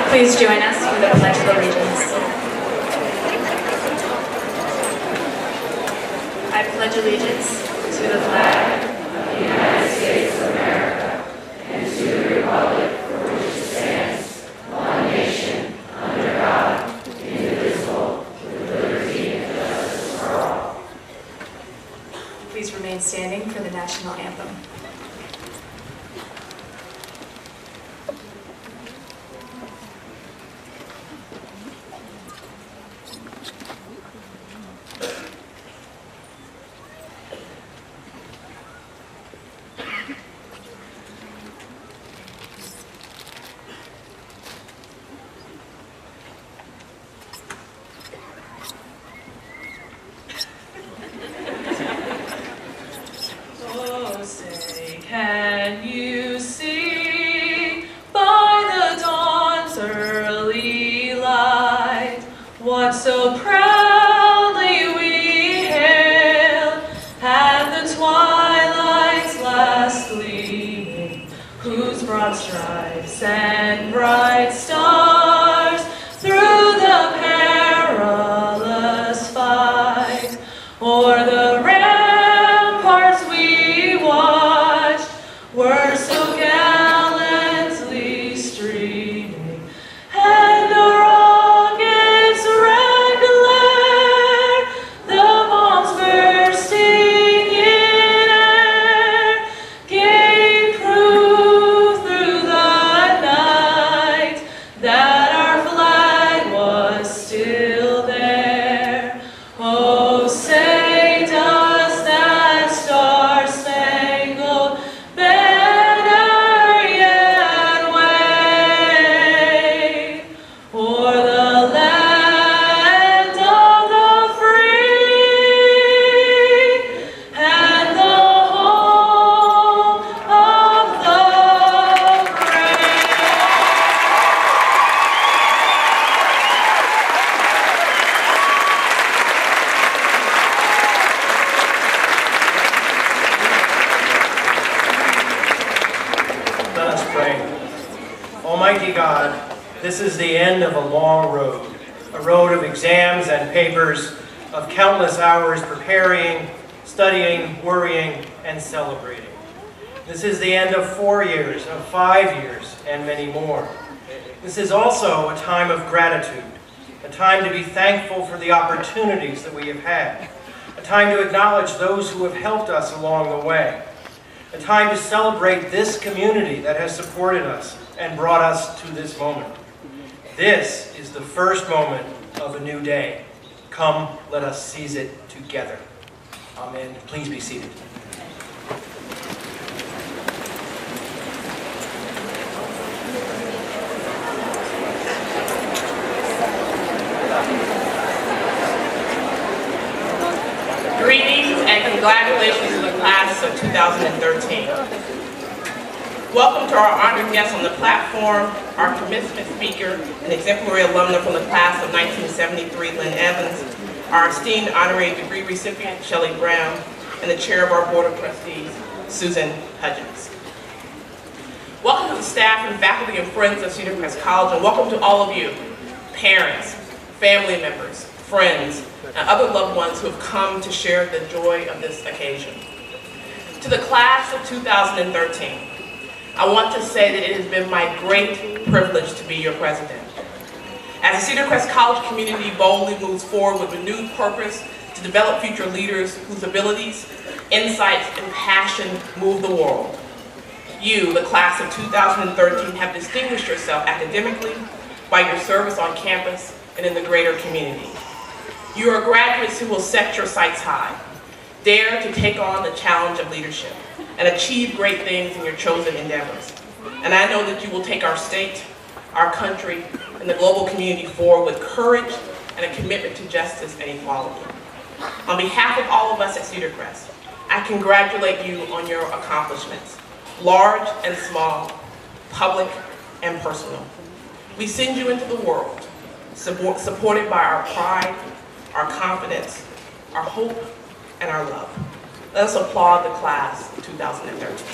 Please join us for the Pledge of Allegiance. I pledge allegiance to the flag of the United States of America and to the republic for which it stands, one nation, under God, indivisible, with liberty and justice for all. Please remain standing for the national anthem. Can you see by the dawn's early light what so proudly we hailed at the twilight's last gleaming, whose broad stripes and bright stars through the perilous fight o'er the ramparts we watched were so gallantly streaming, and the rocket's red glare, the bombs bursting in air, gave proof through the night that our flag was still there. Oh, say does that star-spangled banner yet wave o'er the land of the free and the home of the brave? Let us pray. Almighty God, this is the end of a long road, a road of exams and papers, of countless hours preparing, studying, worrying, and celebrating. This is the end of 4 years, of 5 years, and many more. This is also a time of gratitude, a time to be thankful for the opportunities that we have had, a time to acknowledge those who have helped us along the way, a time to celebrate this community that has supported us and brought us to this moment. This is the first moment of a new day. Come, let us seize it together. Amen. Please be seated. Greetings and congratulations to the class of 2013. Welcome to our honored guests on the platform, our commencement speaker, an exemplary alumna from the class of 1973, Lynn Evans, our esteemed honorary degree recipient, Shelley Brown, and the chair of our board of trustees, Susan Hudgens. Welcome to the staff and faculty and friends of Cedar Crest College, and welcome to all of you, parents, family members, friends, and other loved ones who have come to share the joy of this occasion. To the class of 2013, I want to say that it has been my great privilege to be your president. As the Cedar Crest College community boldly moves forward with renewed purpose to develop future leaders whose abilities, insights, and passion move the world, you, the class of 2013, have distinguished yourself academically by your service on campus and in the greater community. You are graduates who will set your sights high, dare to take on the challenge of leadership, and achieve great things in your chosen endeavors. And I know that you will take our state, our country, and the global community forward with courage and a commitment to justice and equality. On behalf of all of us at Cedar Crest, I congratulate you on your accomplishments, large and small, public and personal. We send you into the world, supported by our pride, our confidence, our hope, and our love. Let us applaud the class of 2013.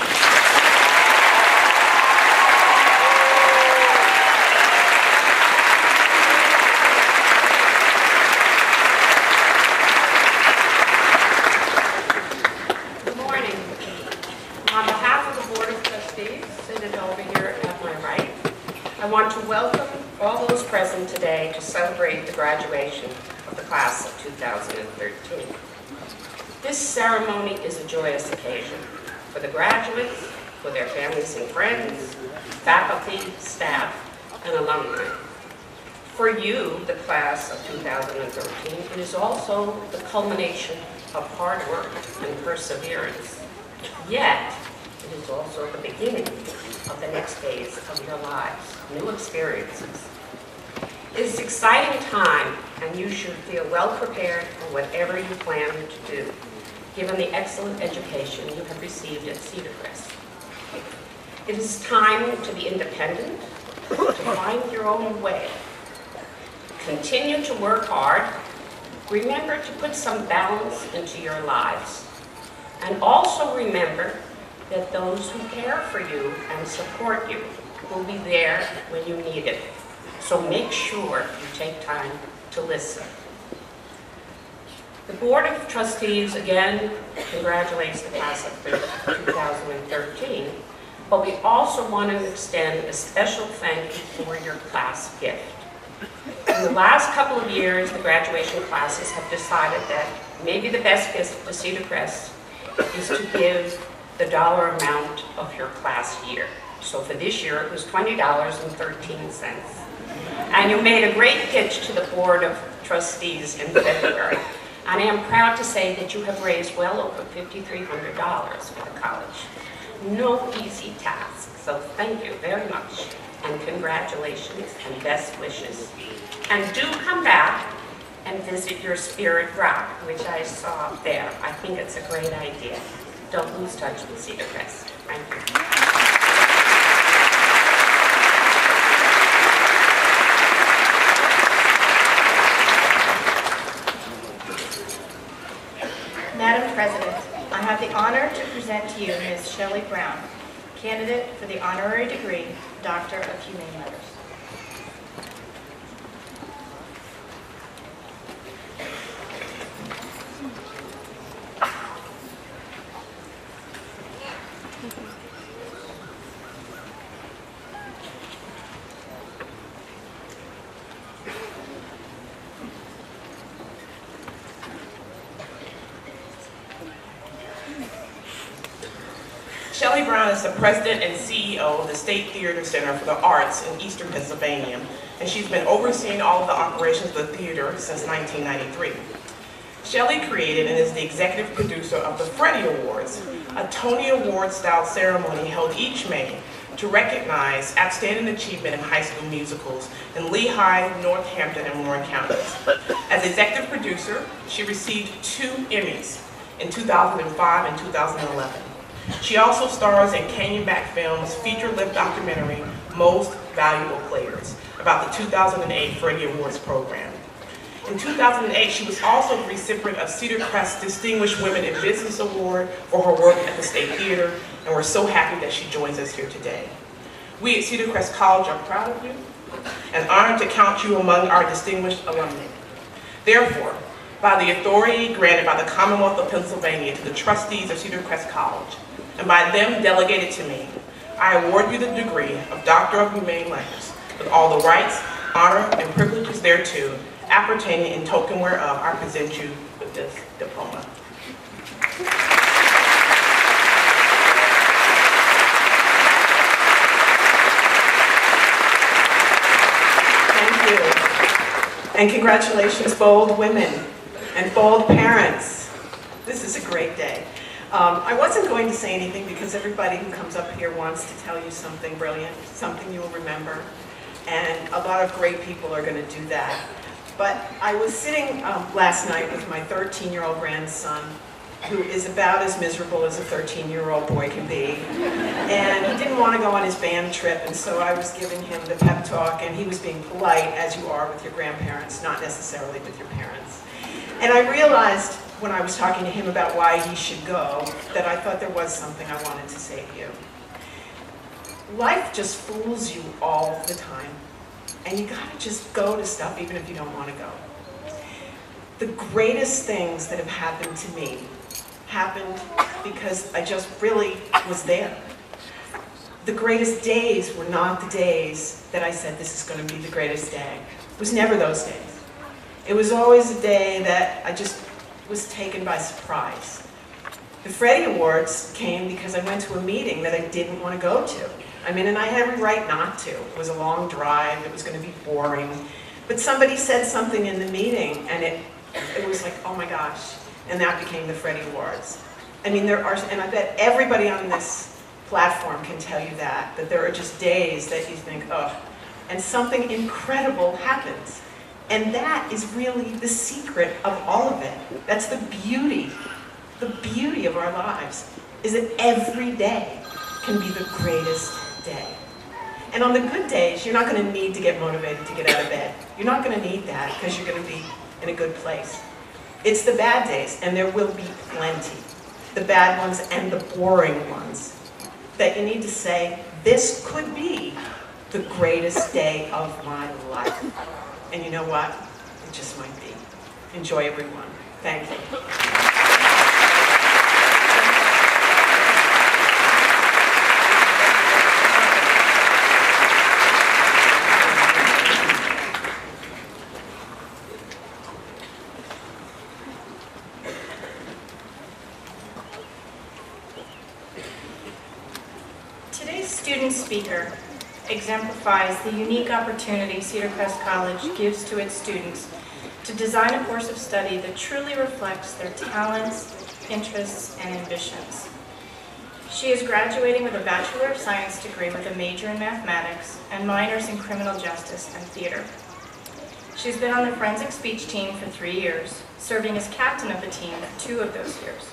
I want to welcome all those present today to celebrate the graduation of the class of 2013. This ceremony is a joyous occasion for the graduates, for their families and friends, faculty, staff, and alumni. For you, the class of 2013, it is also the culmination of hard work and perseverance. Yet, it is also the beginning of the next phase of your lives, new experiences. It is an exciting time, and you should feel well prepared for whatever you plan to do, given the excellent education you have received at Cedar Crest. It is time to be independent, to find your own way. Continue to work hard. Remember to put some balance into your lives. And also remember that those who care for you and support you will be there when you need it. So make sure you take time to listen. The Board of Trustees again congratulates the class of 2013, but we also want to extend a special thank you for your class gift. In the last couple of years, the graduation classes have decided that maybe the best gift to Cedar Crest is to give the dollar amount of your class year. So for this year, it was $20.13. And you made a great pitch to the Board of Trustees in February. And I am proud to say that you have raised well over $5,300 for the college. No easy task, so thank you very much. And congratulations and best wishes. And do come back and visit your Spirit Rock, which I saw up there. I think it's a great idea. Don't lose touch with Cedar Crest. Thank you. Madam President, I have the honor to present to you Ms. Shelley Brown, candidate for the honorary degree, Doctor of Humane Letters. Shelley Brown is the president and CEO of the State Theater Center for the Arts in Eastern Pennsylvania, and she's been overseeing all of the operations of the theater since 1993. Shelley created and is the executive producer of the Freddie Awards, a Tony Award-style ceremony held each May to recognize outstanding achievement in high school musicals in Lehigh, Northampton, and Warren counties. As executive producer, she received 2 Emmys in 2005 and 2011. She also stars in Canyon-backed Films' feature-length documentary, Most Valuable Players, about the 2008 Freddie Awards program. In 2008, she was also the recipient of Cedar Crest's Distinguished Women in Business Award for her work at the State Theater, and we're so happy that she joins us here today. We at Cedar Crest College are proud of you and honored to count you among our distinguished alumni. Therefore, by the authority granted by the Commonwealth of Pennsylvania to the trustees of Cedar Crest College, and by them delegated to me, I award you the degree of Doctor of Humane Letters with all the rights, honor, and privileges thereto, appertaining in token whereof I present you with this diploma. Thank you. And congratulations, bold women and bold parents. This is a great day. I wasn't going to say anything because everybody who comes up here wants to tell you something brilliant, something you'll remember, and a lot of great people are going to do that. But I was sitting last night with my 13-year-old grandson, who is about as miserable as a 13-year-old boy can be, and he didn't want to go on his band trip, and so I was giving him the pep talk, and he was being polite, as you are with your grandparents, not necessarily with your parents. And I realized when I was talking to him about why he should go, that I thought there was something I wanted to say to you. Life just fools you all the time, and you gotta just go to stuff even if you don't want to go. The greatest things that have happened to me happened because I just really was there. the greatest days were not the days that I said this is going to be the greatest day. It was never those days. It was always a day that I just was taken by surprise. The Freddie Awards came because I went to a meeting that I didn't want to go to. I mean, and I had every right not to. It was a long drive, it was going to be boring. But somebody said something in the meeting, and it was like, oh my gosh, and that became the Freddie Awards. I mean, there are, and I bet everybody on this platform can tell you that there are just days that you think, oh, and something incredible happens. And that is really the secret of all of it. That's the beauty of our lives, is that every day can be the greatest day. And on the good days, you're not going to need to get motivated to get out of bed. You're not going to need that because you're going to be in a good place. It's the bad days, and there will be plenty. The bad ones and the boring ones that you need to say, this could be the greatest day of my life. And you know what? It just might be. Enjoy, everyone. Thank you. Today's student speaker exemplifies the unique opportunity Cedar Crest College gives to its students to design a course of study that truly reflects their talents, interests, and ambitions. She is graduating with a Bachelor of Science degree with a major in mathematics and minors in criminal justice and theater. She's been on the forensic speech team for 3 years, serving as captain of the team for 2 of those years.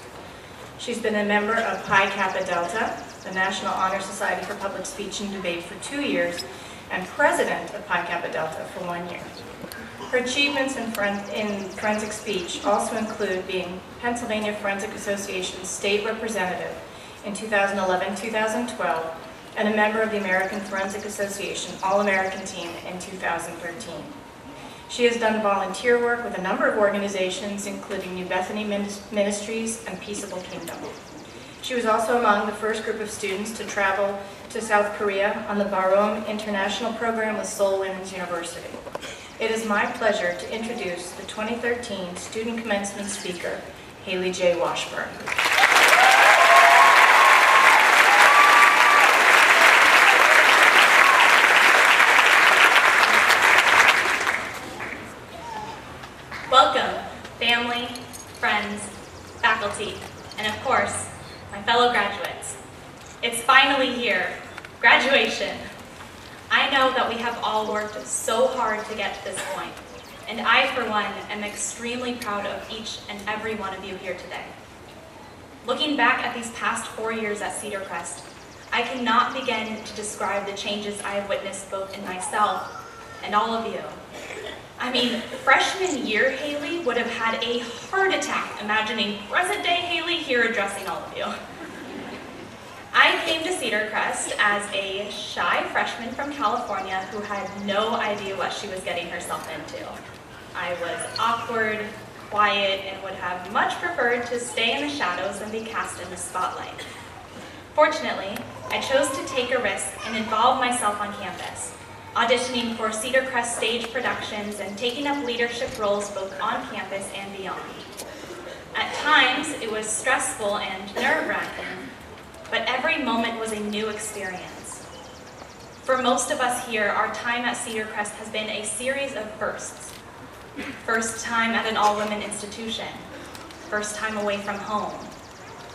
She's been a member of Pi Kappa Delta, the National Honor Society for Public Speech and Debate, for 2 years, and president of Pi Kappa Delta for 1 year. Her achievements in forensic speech also include being Pennsylvania Forensic Association's state representative in 2011-2012, and a member of the American Forensic Association All-American Team in 2013. She has done volunteer work with a number of organizations, including New Bethany Ministries and Peaceable Kingdom. She was also among the first group of students to travel to South Korea on the Barome International Program with Seoul Women's University. It is my pleasure to introduce the 2013 Student Commencement Speaker, Haley J. Washburn. Welcome, family, friends, faculty, and of course, my fellow graduates. It's finally here, graduation. I know that we have all worked so hard to get to this point, and I, for one, am extremely proud of each and every one of you here today. Looking back at these past 4 years at Cedar Crest, I cannot begin to describe the changes I have witnessed both in myself and all of you. I mean, freshman year Haley would have had a heart attack imagining present day Haley here addressing all of you. I came to Cedar Crest as a shy freshman from California who had no idea what she was getting herself into. I was awkward, quiet, and would have much preferred to stay in the shadows than be cast in the spotlight. Fortunately, I chose to take a risk and involve myself on campus, auditioning for Cedar Crest stage productions and taking up leadership roles both on campus and beyond. At times, it was stressful and nerve-wracking, but every moment was a new experience. For most of us here, our time at Cedar Crest has been a series of firsts. First time at an all-women institution, first time away from home,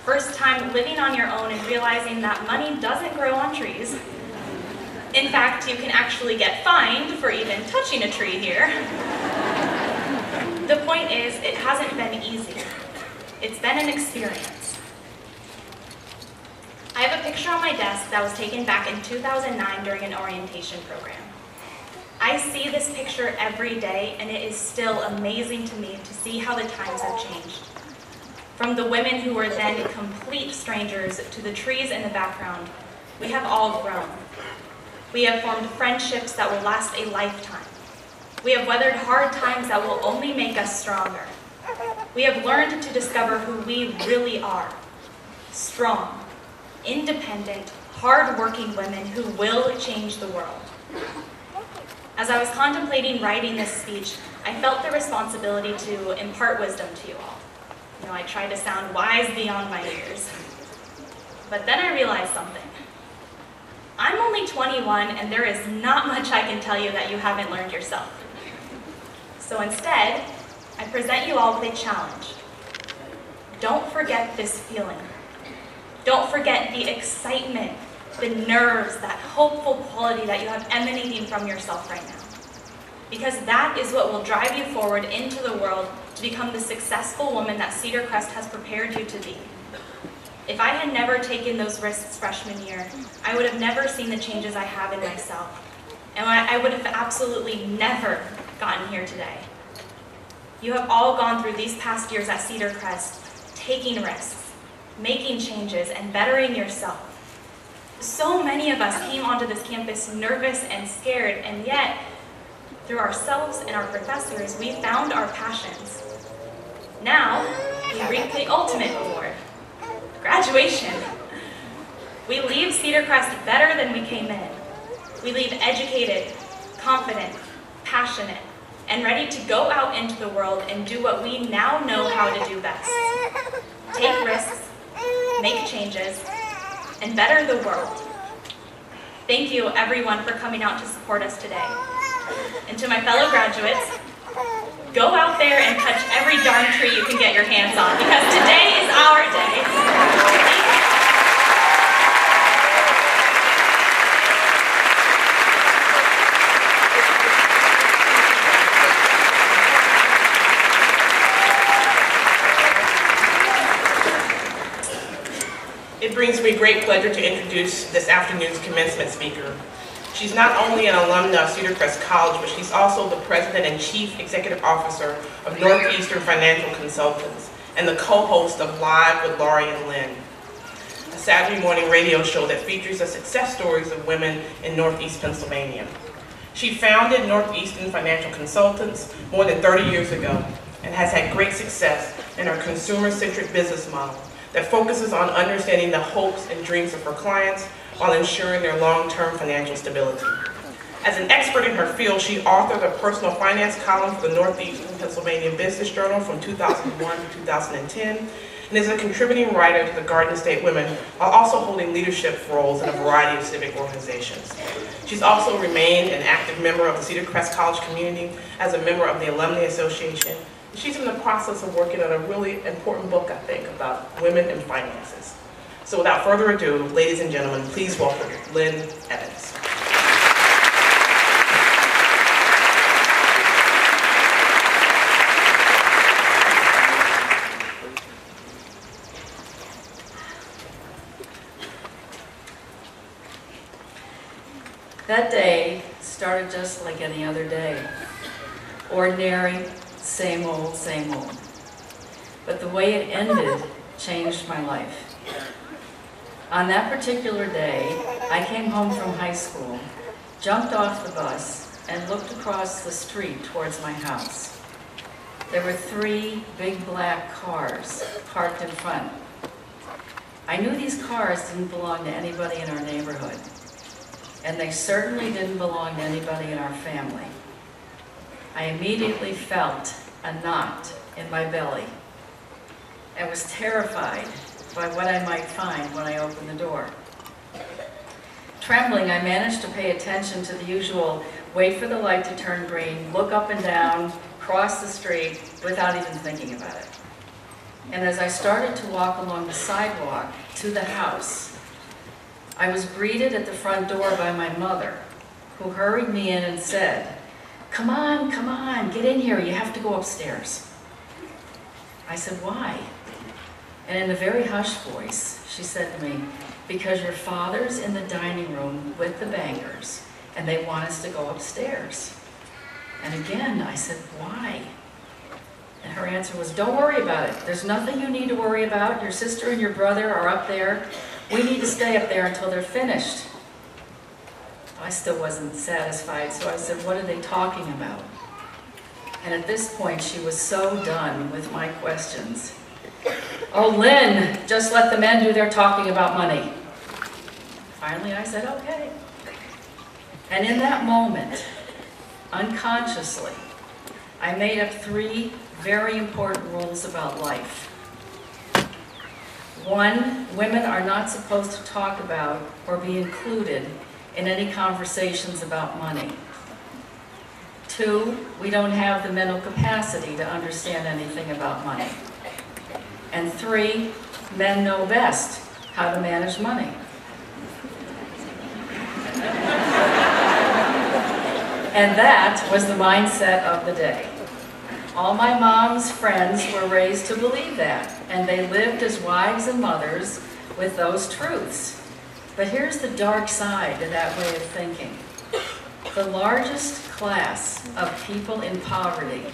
first time living on your own and realizing that money doesn't grow on trees. In fact, you can actually get fined for even touching a tree here. The point is, it hasn't been easy. It's been an experience. I have a picture on my desk that was taken back in 2009 during an orientation program. I see this picture every day, and it is still amazing to me to see how the times have changed. From the women who were then complete strangers to the trees in the background, we have all grown. We have formed friendships that will last a lifetime. We have weathered hard times that will only make us stronger. We have learned to discover who we really are. Strong, independent, hard-working women who will change the world. As I was contemplating writing this speech, I felt the responsibility to impart wisdom to you all. You know, I tried to sound wise beyond my years. But then I realized something. I'm only 21, and there is not much I can tell you that you haven't learned yourself. So instead, I present you all with a challenge. Don't forget this feeling. Don't forget the excitement, the nerves, that hopeful quality that you have emanating from yourself right now. Because that is what will drive you forward into the world to become the successful woman that Cedar Crest has prepared you to be. If I had never taken those risks freshman year, I would have never seen the changes I have in myself. And I would have absolutely never gotten here today. You have all gone through these past years at Cedar Crest, taking risks, making changes, and bettering yourself. So many of us came onto this campus nervous and scared, and yet, through ourselves and our professors, we found our passions. Now, we reap the ultimate reward, graduation. We leave Cedar Crest better than we came in. We leave educated, confident, passionate, and ready to go out into the world and do what we now know how to do best. Take risks, make changes, and better the world. Thank you, everyone, for coming out to support us today. And to my fellow graduates, go out there and touch every darn tree you can get your hands on, because today is our day. It brings me great pleasure to introduce this afternoon's commencement speaker. She's not only an alumna of Cedar Crest College, but she's also the President and Chief Executive Officer of Northeastern Financial Consultants and the co-host of Live with Laurie and Lynn, a Saturday morning radio show that features the success stories of women in Northeast Pennsylvania. She founded Northeastern Financial Consultants more than 30 years ago and has had great success in her consumer-centric business model that focuses on understanding the hopes and dreams of her clients while ensuring their long-term financial stability. As an expert in her field, she authored a personal finance column for the Northeastern Pennsylvania Business Journal from 2001 to 2010, and is a contributing writer to the Garden State Women, while also holding leadership roles in a variety of civic organizations. She's also remained an active member of the Cedar Crest College community as a member of the Alumni Association. She's in the process of working on a really important book, I think, about women and finances. So without further ado, ladies and gentlemen, please welcome Lynn Evans. That day started just like any other day. Ordinary, same old, same old. But the way it ended changed my life. On that particular day, I came home from high school, jumped off the bus, and looked across the street towards my house. There were 3 big black cars parked in front. I knew these cars didn't belong to anybody in our neighborhood, and they certainly didn't belong to anybody in our family. I immediately felt a knot in my belly. I was terrified by what I might find when I opened the door. Trembling, I managed to pay attention to the usual wait for the light to turn green, look up and down, cross the street without even thinking about it. And as I started to walk along the sidewalk to the house, I was greeted at the front door by my mother, who hurried me in and said, come on, get in here, you have to go upstairs." I said, "Why?" And in a very hushed voice, she said to me, "Because your father's in the dining room with the bankers, and they want us to go upstairs." And again, I said, "Why?" And her answer was, "Don't worry about it. There's nothing you need to worry about. Your sister and your brother are up there. We need to stay up there until they're finished." I still wasn't satisfied, so I said, "What are they talking about?" And at this point, she was so done with my questions. "Oh, Lynn, just let the men do their talking about money." Finally, I said, okay. And in that moment, unconsciously, I made up 3 very important rules about life. 1, women are not supposed to talk about or be included in any conversations about money. 2, we don't have the mental capacity to understand anything about money. And 3, men know best how to manage money. And that was the mindset of the day. All my mom's friends were raised to believe that, and they lived as wives and mothers with those truths. But here's the dark side to that way of thinking. The largest class of people in poverty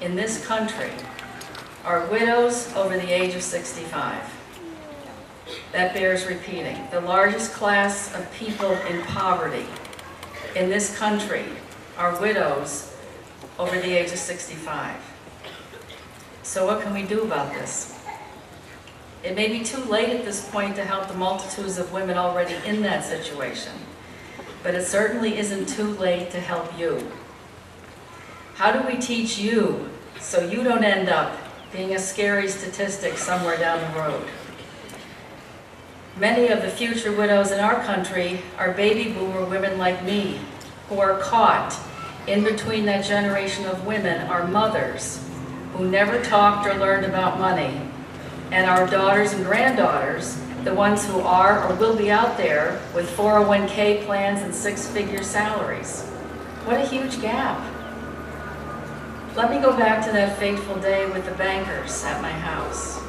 in this country are widows over the age of 65. That bears repeating. The largest class of people in poverty in this country are widows over the age of 65. So what can we do about this? It may be too late at this point to help the multitudes of women already in that situation, but it certainly isn't too late to help you. How do we teach you so you don't end up being a scary statistic somewhere down the road? Many of the future widows in our country are baby boomer women like me, who are caught in between that generation of women, our mothers, who never talked or learned about money, and our daughters and granddaughters, the ones who are or will be out there with 401k plans and 6-figure salaries. What a huge gap. Let me go back to that fateful day with the bankers at my house.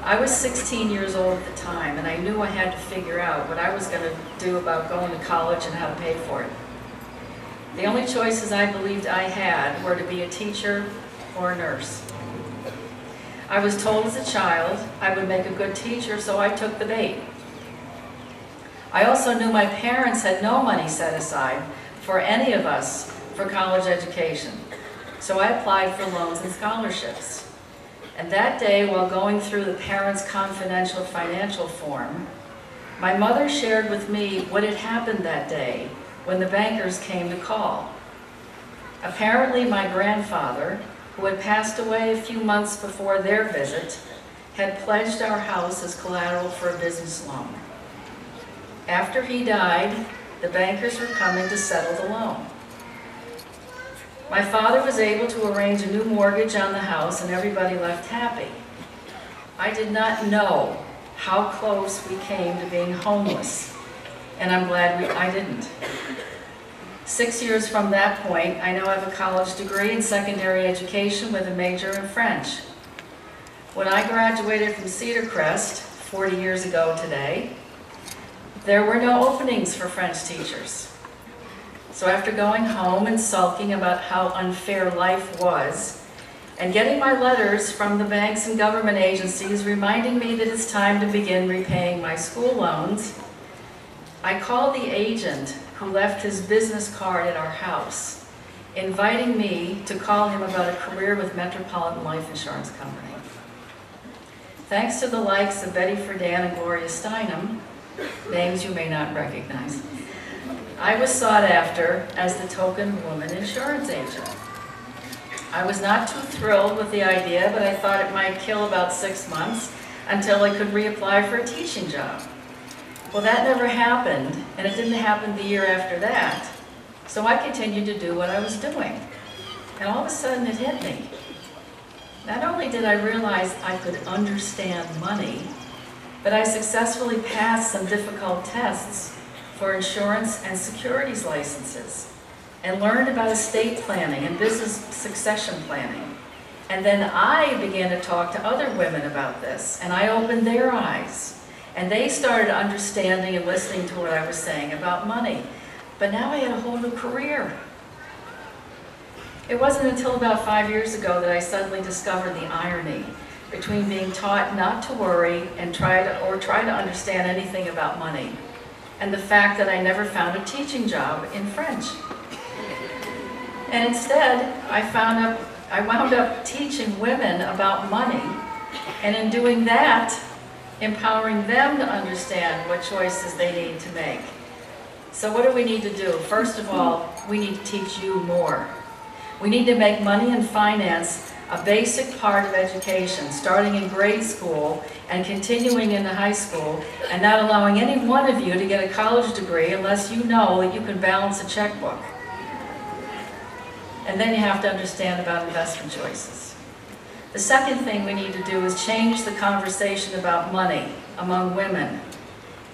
I was 16 years old at the time, and I knew I had to figure out what I was going to do about going to college and how to pay for it. The only choices I believed I had were to be a teacher or a nurse. I was told as a child I would make a good teacher, so I took the bait. I also knew my parents had no money set aside for any of us for college education, so I applied for loans and scholarships. And that day, while going through the Parents' Confidential Financial Form, my mother shared with me what had happened that day when the bankers came to call. Apparently, my grandfather, who had passed away a few months before their visit, had pledged our house as collateral for a business loan. After he died, the bankers were coming to settle the loan. My father was able to arrange a new mortgage on the house, and everybody left happy. I did not know how close we came to being homeless, and I'm glad I didn't. 6 years from that point, I now have a college degree in secondary education with a major in French. When I graduated from Cedar Crest 40 years ago today, there were no openings for French teachers. So after going home and sulking about how unfair life was, and getting my letters from the banks and government agencies reminding me that it's time to begin repaying my school loans, I called the agent who left his business card at our house, inviting me to call him about a career with Metropolitan Life Insurance Company. Thanks to the likes of Betty Friedan and Gloria Steinem, names you may not recognize, I was sought after as the token woman insurance agent. I was not too thrilled with the idea, but I thought it might kill about 6 months until I could reapply for a teaching job. Well, that never happened, and it didn't happen the year after that, so I continued to do what I was doing. And all of a sudden it hit me. Not only did I realize I could understand money, but I successfully passed some difficult tests for insurance and securities licenses, and learned about estate planning and business succession planning. And then I began to talk to other women about this, and I opened their eyes. And they started understanding and listening to what I was saying about money. But now I had a whole new career. It wasn't until about 5 years ago that I suddenly discovered the irony between being taught not to worry and try to understand anything about money, and the fact that I never found a teaching job in French. And instead, I wound up teaching women about money, and in doing that, empowering them to understand what choices they need to make. So what do we need to do? First of all, we need to teach you more. We need to make money and finance a basic part of education, starting in grade school and continuing into high school, and not allowing any one of you to get a college degree unless you know that you can balance a checkbook. And then you have to understand about investment choices. The second thing we need to do is change the conversation about money among women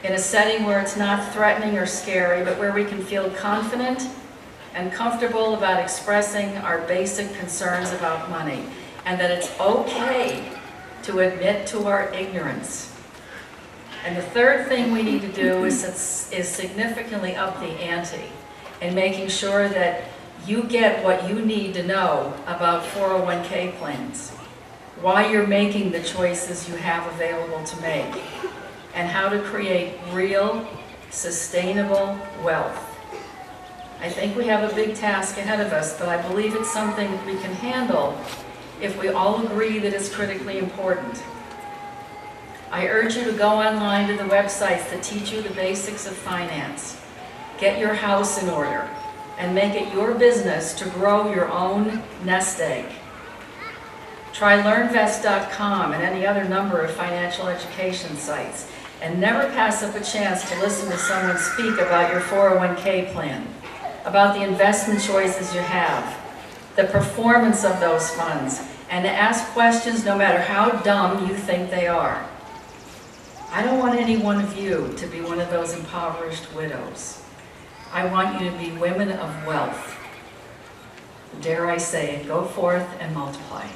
in a setting where it's not threatening or scary, but where we can feel confident and comfortable about expressing our basic concerns about money, and that it's okay to admit to our ignorance. And the third thing we need to do is significantly up the ante in making sure that you get what you need to know about 401k plans, why you're making the choices you have available to make, and how to create real, sustainable wealth. I think we have a big task ahead of us, but I believe it's something we can handle if we all agree that it's critically important. I urge you to go online to the websites that teach you the basics of finance. Get your house in order and make it your business to grow your own nest egg. Try LearnVest.com and any other number of financial education sites, and never pass up a chance to listen to someone speak about your 401k plan, about the investment choices you have, the performance of those funds, and to ask questions no matter how dumb you think they are. I don't want any one of you to be one of those impoverished widows. I want you to be women of wealth. Dare I say it, go forth and multiply.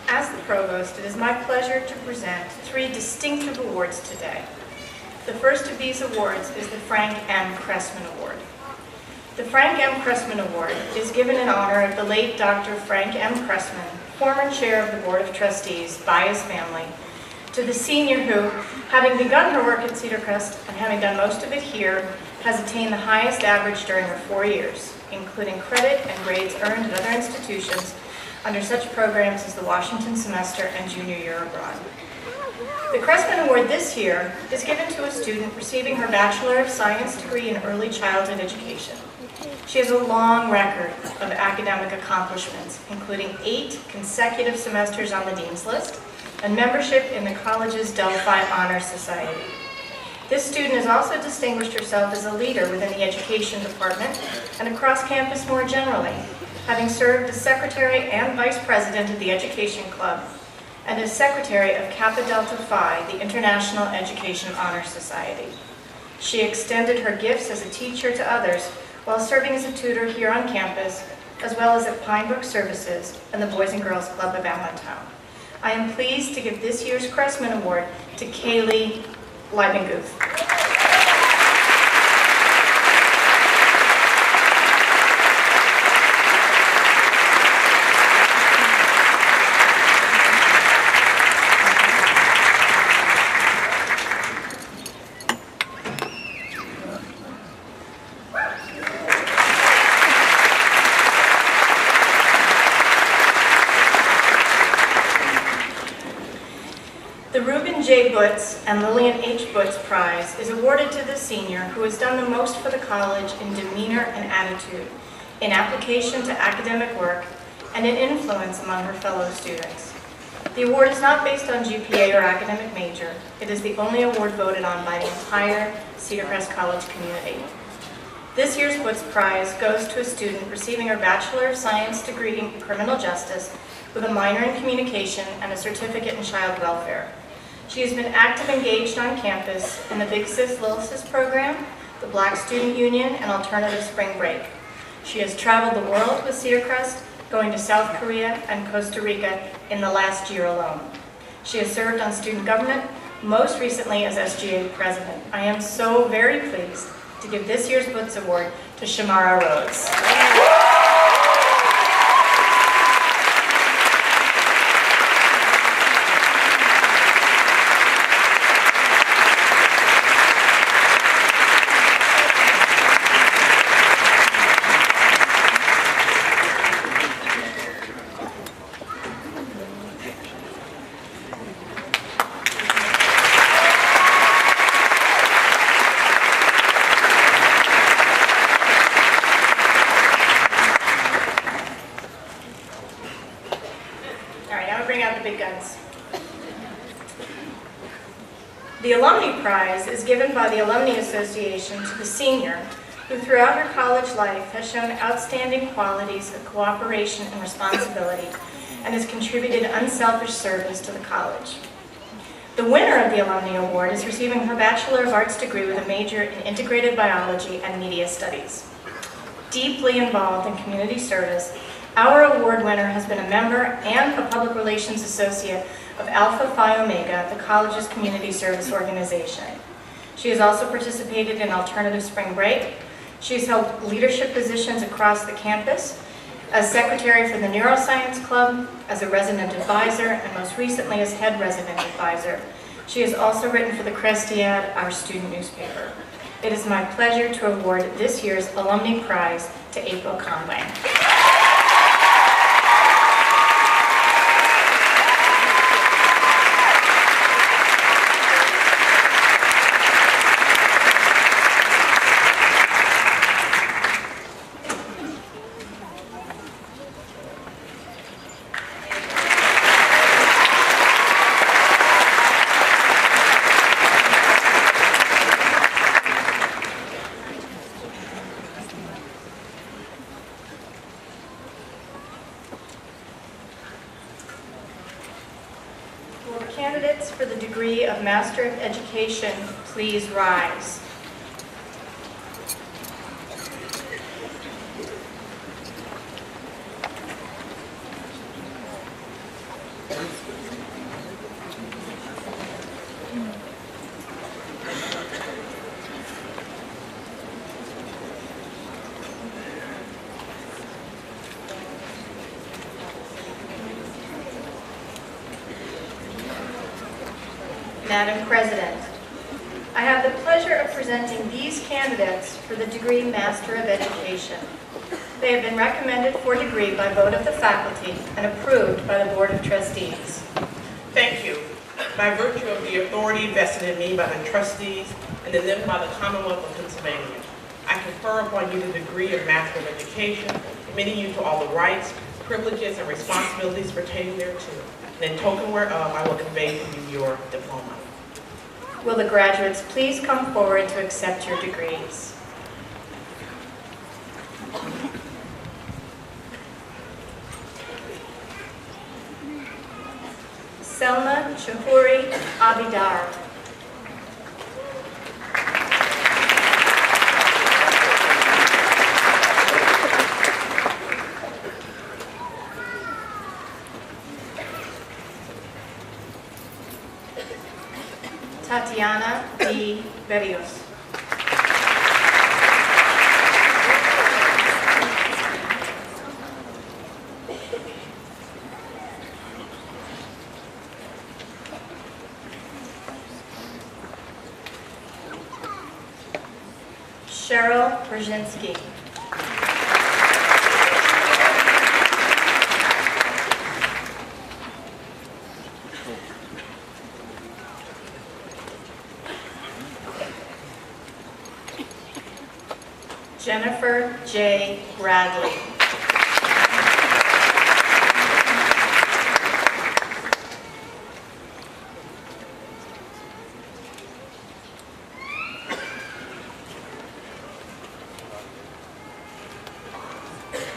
As the Provost, it is my pleasure to present 3 distinctive awards today. The first of these awards is the Frank M. Crestman Award. The Frank M. Crestman Award is given in honor of the late Dr. Frank M. Crestman, former chair of the Board of Trustees, by his family, to the senior who, having begun her work at Cedar Crest and having done most of it here, has attained the highest average during her 4 years, including credit and grades earned at other institutions under such programs as the Washington Semester and Junior Year Abroad. The Crestman Award this year is given to a student receiving her Bachelor of Science degree in Early Childhood Education. She has a long record of academic accomplishments, including 8 consecutive semesters on the Dean's List and membership in the college's Delphi Honor Society. This student has also distinguished herself as a leader within the Education Department and across campus more generally, having served as Secretary and Vice President of the Education Club and as Secretary of Kappa Delta Phi, the International Education Honor Society. She extended her gifts as a teacher to others while serving as a tutor here on campus, as well as at Pinebrook Services and the Boys and Girls Club of Allentown. I am pleased to give this year's Crestman Award to Kaylee Leibenguth. The Reuben J. Butz and Lillian H. Butz Prize is awarded to the senior who has done the most for the college in demeanor and attitude, in application to academic work, and in influence among her fellow students. The award is not based on GPA or academic major. It is the only award voted on by the entire Cedar Crest College community. This year's Butz Prize goes to a student receiving her Bachelor of Science degree in Criminal Justice with a minor in Communication and a certificate in Child Welfare. She has been active engaged on campus in the Big Sis Little Sis program, the Black Student Union, and Alternative Spring Break. She has traveled the world with Cedar Crest, going to South Korea and Costa Rica in the last year alone. She has served on student government, most recently as SGA president. I am so very pleased to give this year's Butz Award to Shamara Rhodes. big guns. The Alumni Prize is given by the Alumni Association to the senior who throughout her college life has shown outstanding qualities of cooperation and responsibility and has contributed unselfish service to the college. The winner of the Alumni Award is receiving her Bachelor of Arts degree with a major in Integrated Biology and Media Studies. Deeply involved in community service, our award winner has been a member and a public relations associate of Alpha Phi Omega, the college's community service organization. She has also participated in Alternative Spring Break. She has held leadership positions across the campus, as secretary for the Neuroscience Club, as a resident advisor, and most recently as head resident advisor. She has also written for the Crest, our student newspaper. It is my pleasure to award this year's Alumni Prize to April Conway. Will the candidates for the degree of Master of Education please rise? Madam President, I have the pleasure of presenting these candidates for the degree Master of Education. They have been recommended for degree by vote of the faculty and approved by the Board of Trustees. Thank you. By virtue of the authority vested in me by the trustees and then by the Commonwealth of Pennsylvania, I confer upon you the degree of Master of Education, committing you to all the rights, privileges, and responsibilities pertaining thereto. And in token whereof, I will convey to you your diploma. Will the graduates please come forward to accept your degrees? Selma Chahuri Abidar. Tatiana D. Berrios. Cheryl Brzezinski. Jennifer J. Bradley.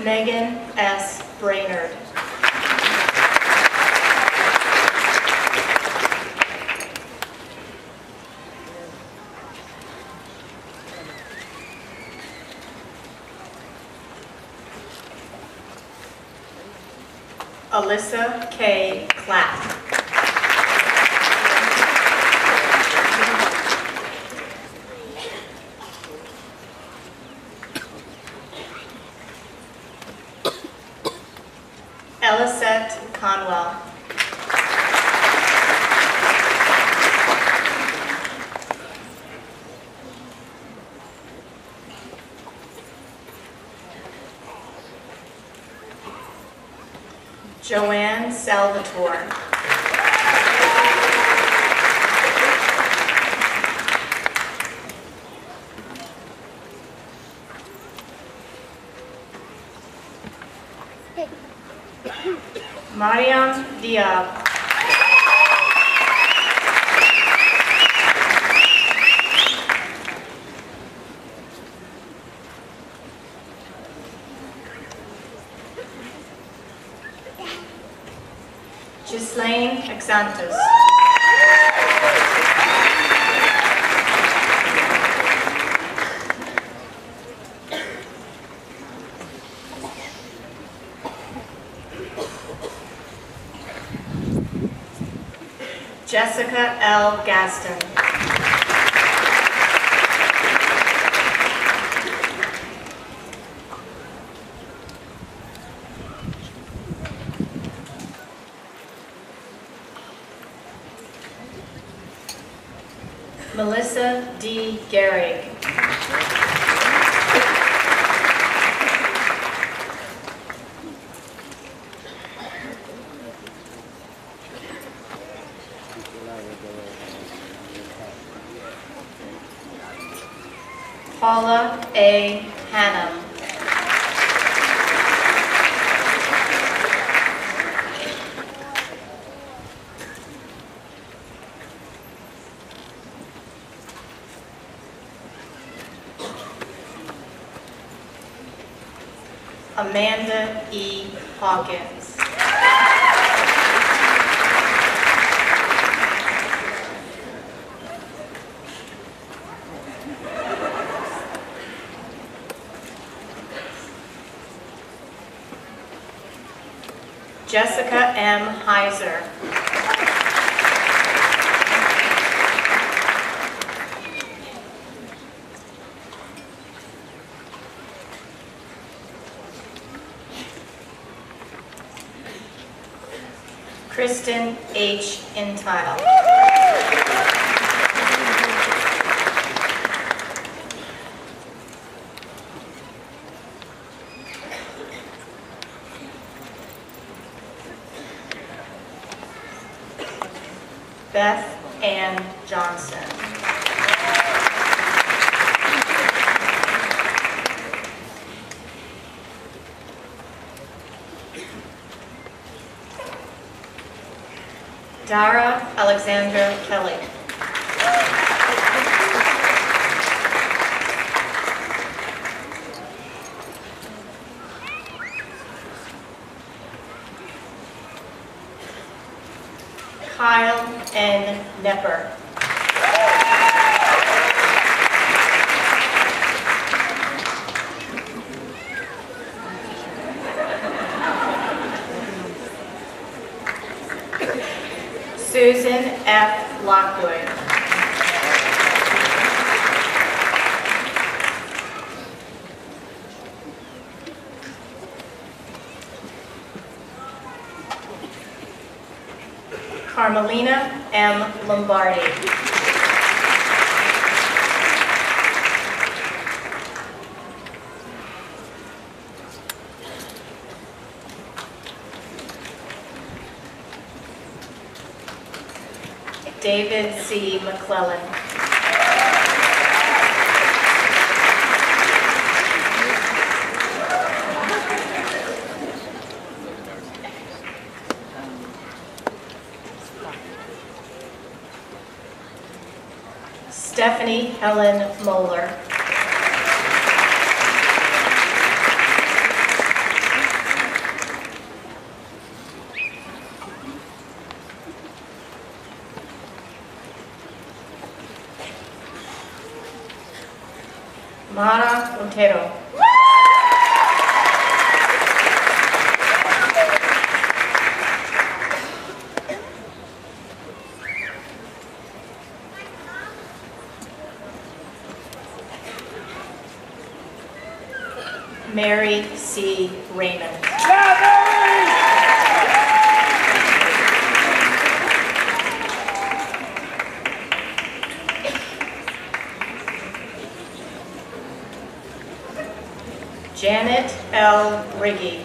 Megan S. Brainerd. Alyssa K. Clapp. Elisette Conwell. Joanne Salvatore. Mariam Diab. Ghislaine Exantus. Jessica L. Gaston. Melissa D. Gehrig. Paula A. Hannum. Amanda E. Hawkins. Jessica M. Heiser. Kristen H. Intile. Beth Ann Johnson. Dara Alexandra Kelly. Kyle N. Nepper. Susan F. Lockwood. Carmelina M. Lombardi. David C. McClellan. Stephanie Helen Moeller. Mara Otero. Mary C. Raymond. Janet L. Riggy.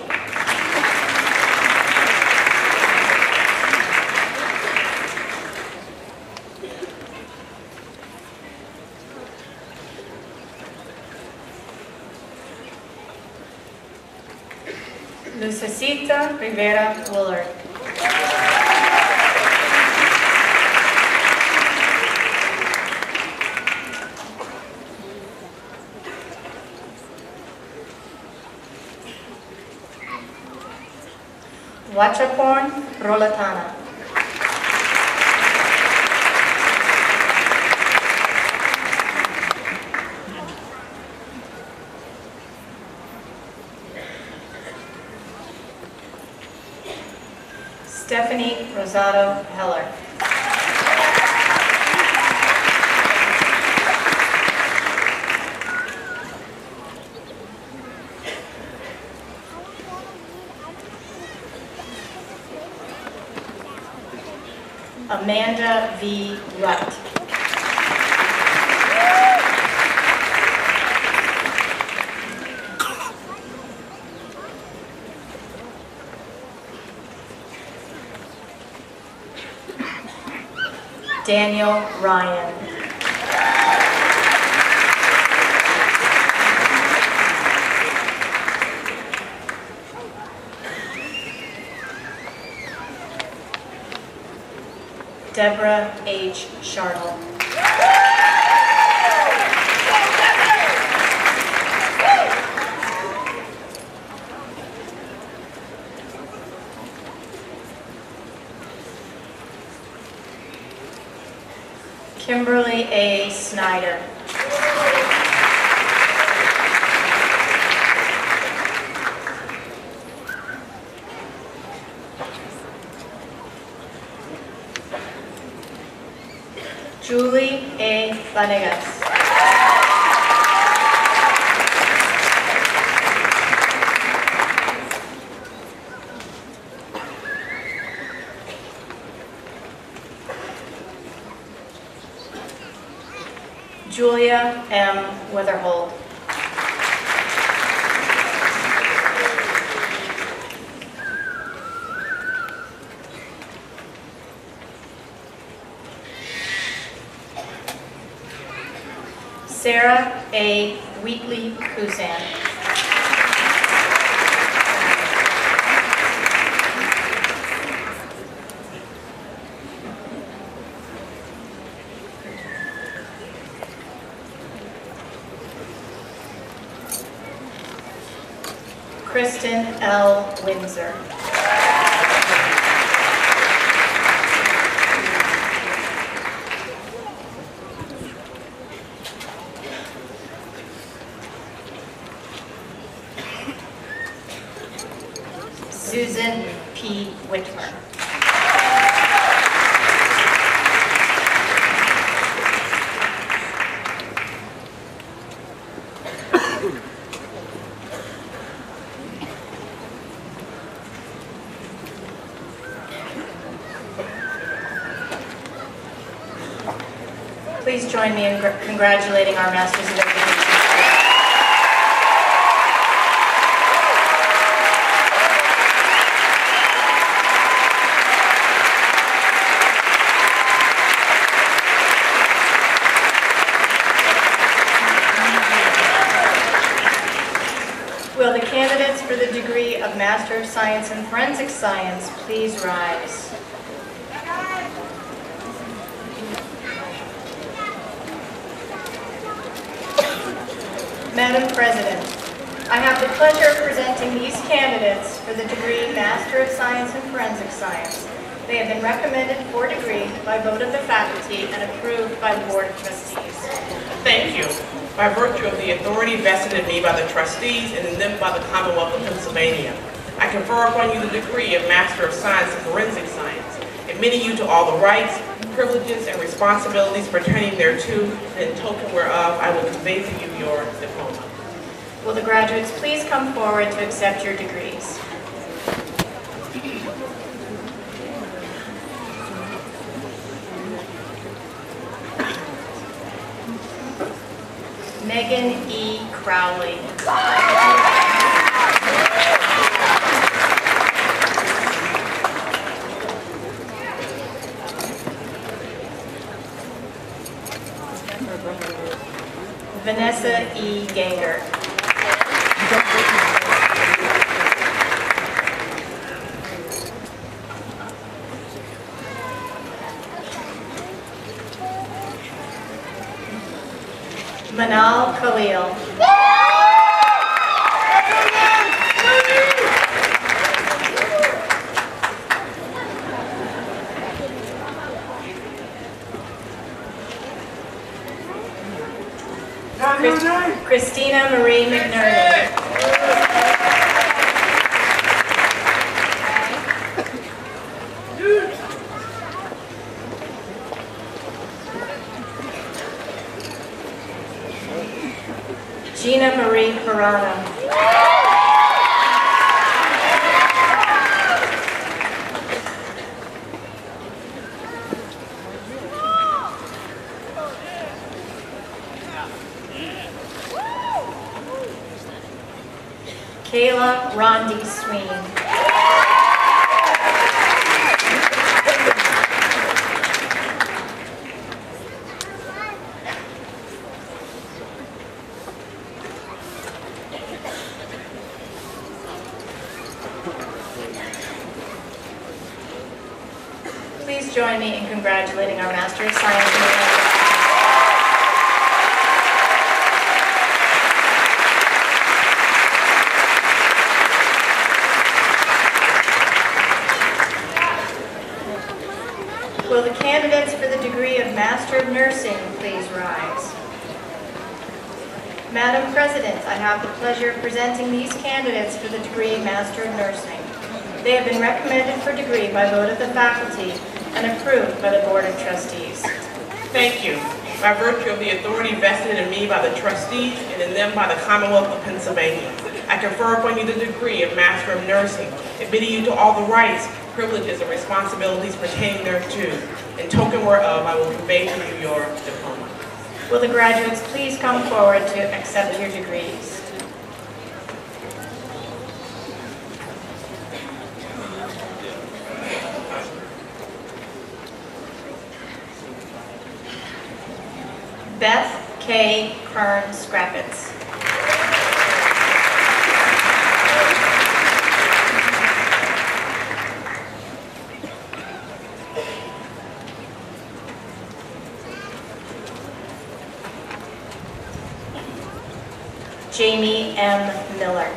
Lucecita Rivera Willard. Wachaporn Rolatana. Stephanie Rosado Heller. Amanda V. Rutt. Daniel Ryan. Deborah H. Chartle. Kimberly A. Snyder. Julie A. Vanegas. Julia M. Witherhold. Sarah A. Wheatley-Kusan. Kristen L. Windsor. Susan P. Whitmer. Please join me in congratulating our Masters of Education. Will the candidates for the degree of Master of Science in Forensic Science please rise? Madam President, I have the pleasure of presenting these candidates for the degree Master of Science in Forensic Science. They have been recommended for degree by vote of the faculty and approved by the Board of Trustees. Thank you. By virtue of the authority vested in me by the trustees and in them by the Commonwealth of Pennsylvania, I confer upon you the degree of Master of Science in Forensic Science, admitting you to all the rights, privileges, and responsibilities pertaining thereto, and in token whereof I will convey to you your diploma. Will the graduates please come forward to accept your degrees? Megan E. Crowley. Vanessa E. Ganger. Manal Khalil. Gina Marie McNerney. Gina Marie Parana. Kayla Rondi Sween. Please join me in congratulating our Master of Science. Will the candidates for the degree of Master of Nursing please rise? Madam President, I have the pleasure of presenting these candidates for the degree Master of Nursing. They have been recommended for degree by vote of the faculty and approved by the Board of Trustees. Thank you. By virtue of the authority vested in me by the trustees and in them by the Commonwealth of Pennsylvania, I confer upon you the degree of Master of Nursing, admitting you to all the rights, privileges, and responsibilities pertaining thereto, in token whereof I will convey to you your diploma. Will the graduates please come forward to accept your degrees? Beth K. Kern Scrappitz. Jamie M. Miller.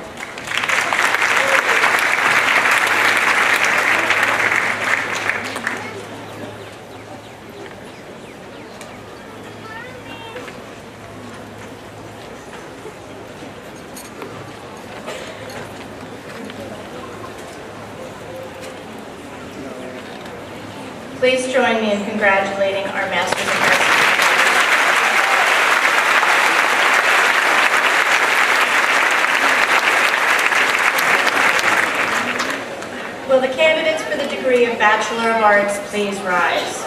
Please join me in congratulating our Masters of Nursing. Will the candidates for the degree of Bachelor of Arts please rise?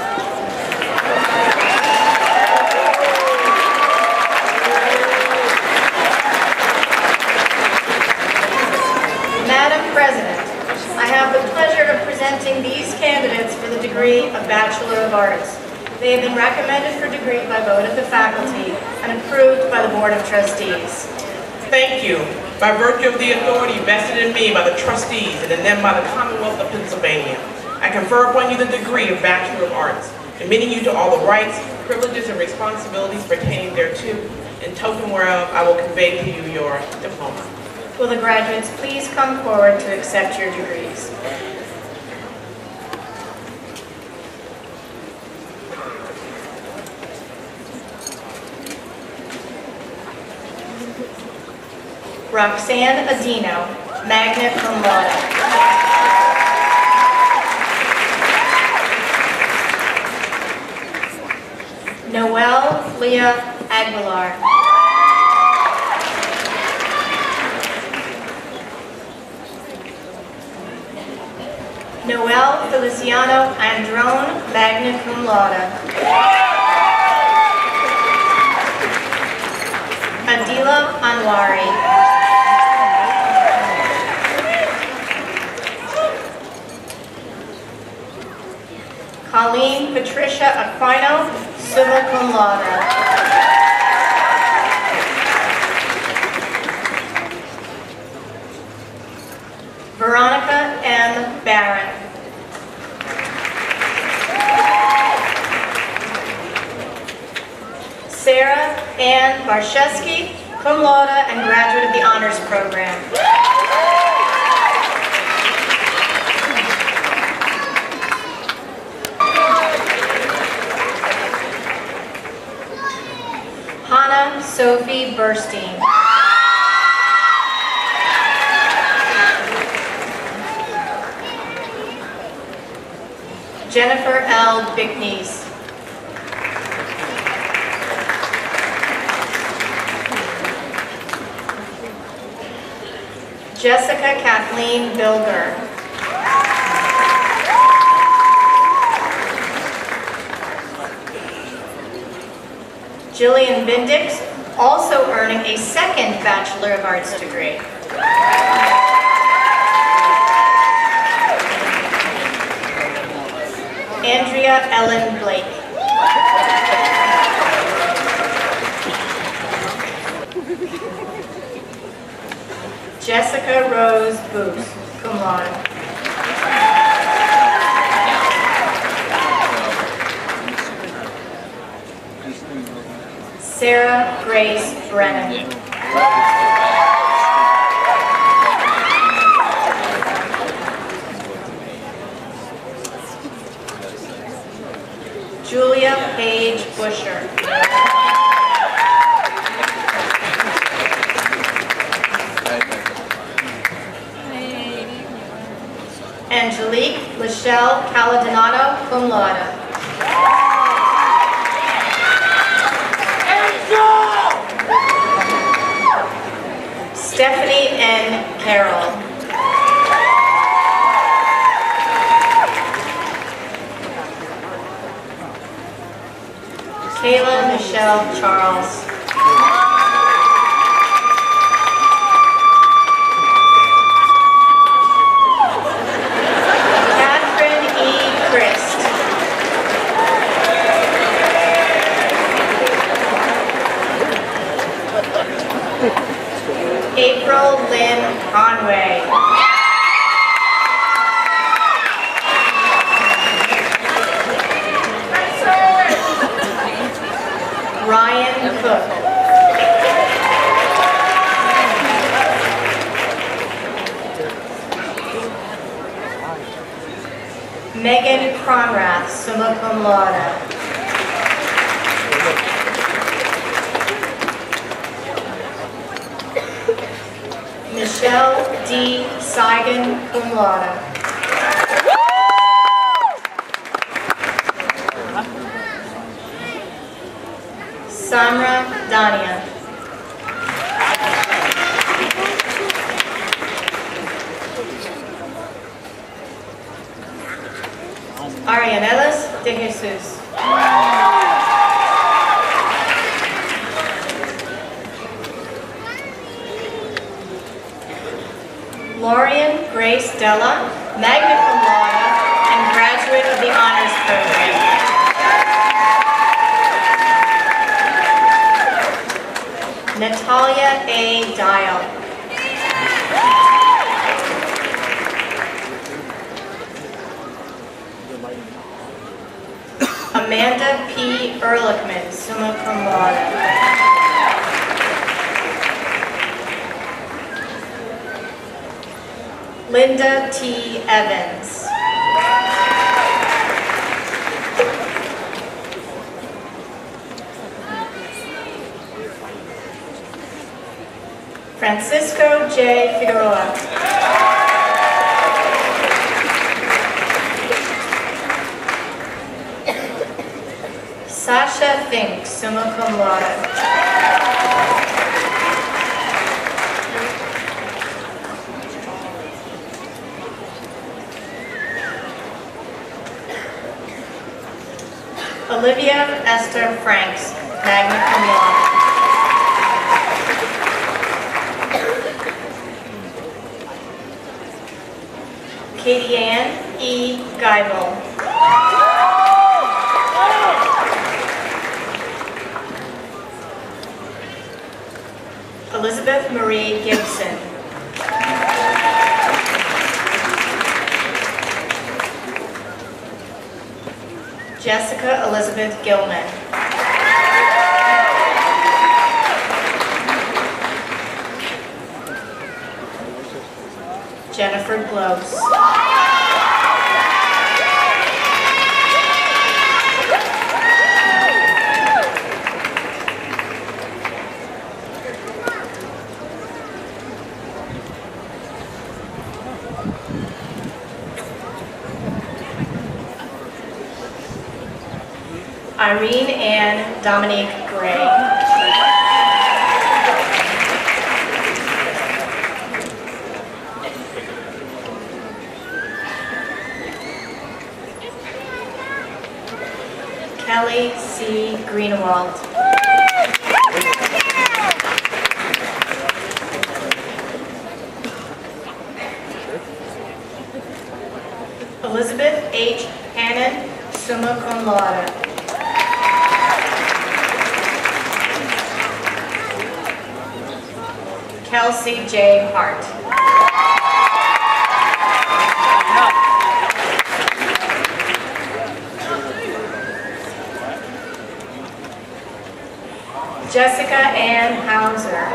Madam President, I have the pleasure of presenting these candidates for the degree of Bachelor of Arts. They have been recommended for degree by vote of the faculty and approved by the Board of Trustees. Thank you. By virtue of the authority vested in me by the trustees and in them by the Commonwealth of Pennsylvania, I confer upon you the degree of Bachelor of Arts, admitting you to all the rights, privileges, and responsibilities pertaining thereto, in token whereof I will convey to you your diploma. Will the graduates please come forward to accept your degrees? Roxanne Adino, magna cum laude. Noelle Leah Aguilar. Noelle Feliciano Androne, magna cum laude. Adila Anwari. Colleen Patricia Aquino, summa cum laude. Veronica M. Barron. Sarah Ann Barshevsky, cum laude and graduate of the Honors Program. Hannah Sophie Burstein. Jennifer L. Bicknees. Jessica Kathleen Bilger. Jillian Bindix, also earning a second Bachelor of Arts degree. Andrea Ellen Blake. Jessica Rose Booth, cum laude. Sarah Grace Brennan. Julia Paige Busher. Angelique Lachelle Caladonato, cum laude. Stephanie N. Carroll. Kayla Michelle Charles. Catherine E. Crest. April Lynn Conway. Ryan Cook. Megan Cronrath, summa cum laude. Michelle D. Seigan, cum laude. Samra Dania. Arianelas de Jesus. Lorian Grace Della, magna cum laude and graduate of the honors program. Natalia A. Dial. Amanda P. Ehrlichman, summa cum laude. Linda T. Evans. Francisco J. Figueroa. Sasha Fink, summa cum laude. Olivia Esther Franks, magna cum laude. Katie Ann E. Geibel. Elizabeth Marie Gibson. Jessica Elizabeth Gilman. Jennifer Glose. Irene Ann Dominique Gray. Kelly C. Greenwald. Elizabeth H. Hannon, summa cum laude. Kelsey J. Hart. Jessica Ann Hauser.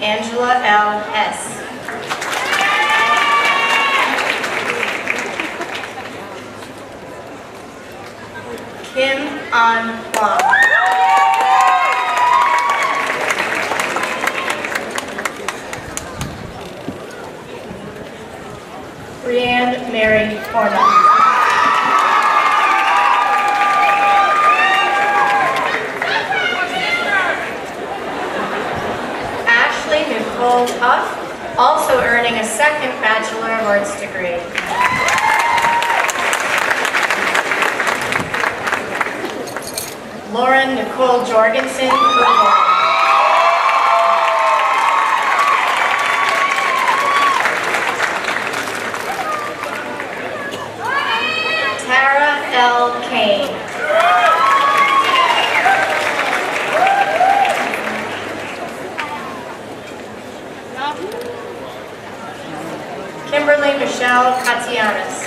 Angela L. Hess. Kim An Huang. Brianne Mary Horner. Nicole Huff, also earning a second Bachelor of Arts degree. Lauren Nicole Jorgensen, Tara L. Kane. Kimberly Michelle Katianis.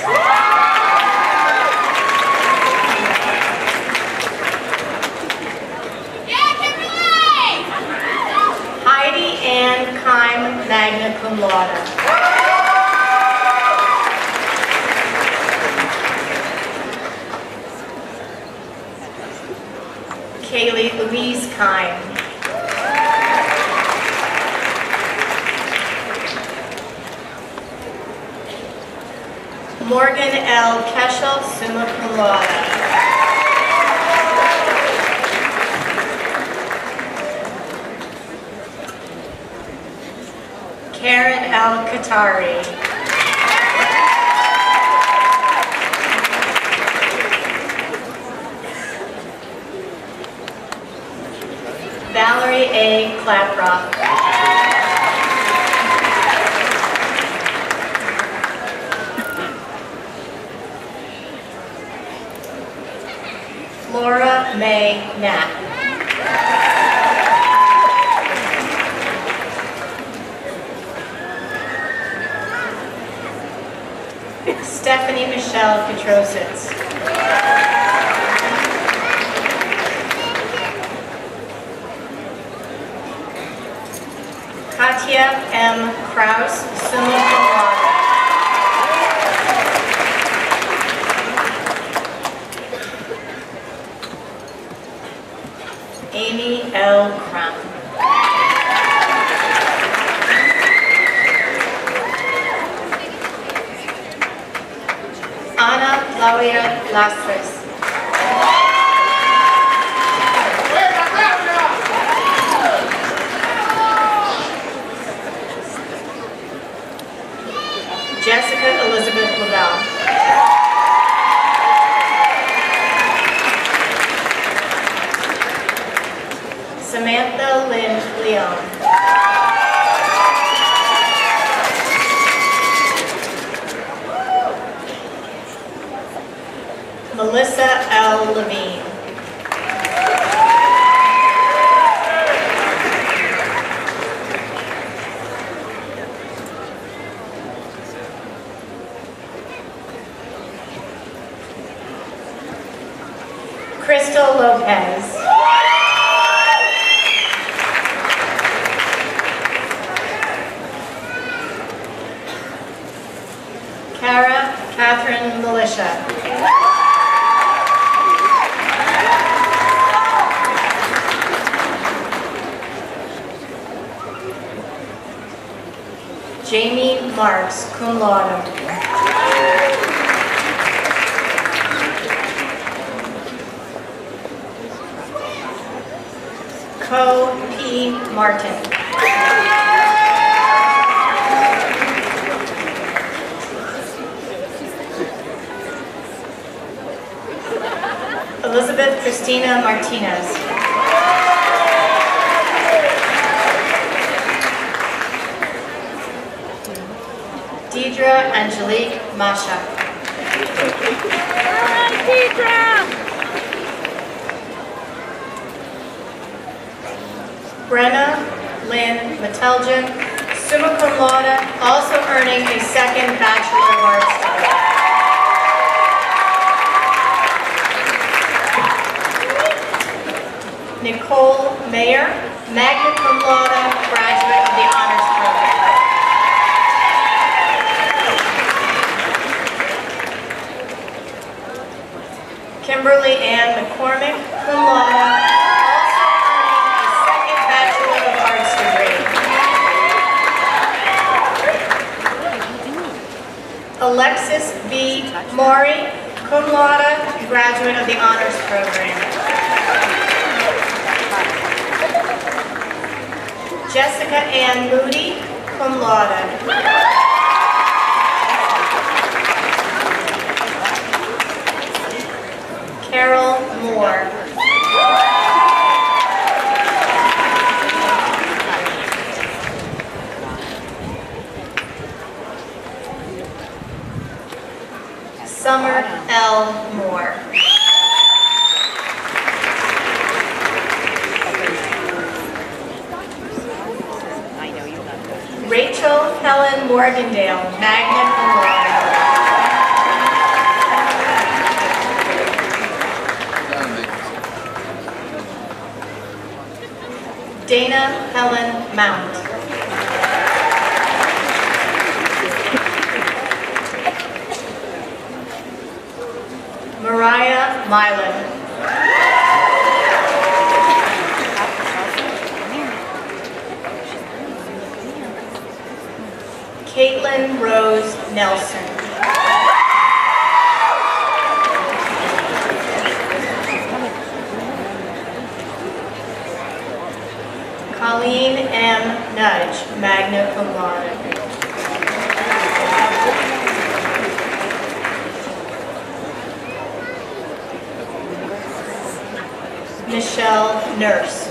Heidi Ann Kime, magna cum laude. Kaylee Louise Kime. Morgan L. Keschel, summa cum laude. Karen L. Katari. Valerie A. Klaproth. Laura May Knapp. Stephanie Michelle Petrositz. Katya M. Kraus, summa cum laude. Amy L. Crum. Ana Laura Lastres. Jessica Elizabeth Lavelle. Samantha Lynn Leon. Melissa L. Levine. Crystal Lopez. Kara Catherine Militia. Jamie Marks, cum laude. Co P. Martin. Elizabeth Christina Martinez. Deidre Angelique Masha. Brenna Lynn Meteljan, summa cum laude, also earning a second Bachelor of Arts degree. Nicole Mayer, magna cum laude, graduate of the Honors Program. Kimberly Ann McCormick, cum laude, also earning a second Bachelor of Arts degree. Alexis V. Maury, cum laude, graduate of the Honors Program. Jessica Ann Moody, cum laude. Carol Moore. Summer L. Moore. Rachel Helen Morgandale, magna cum laude. Dana Helen Mount. Mariah Milan. Caitlin Rose Nelson. Colleen M. Nudge, magna cum laude. Michelle Nurse.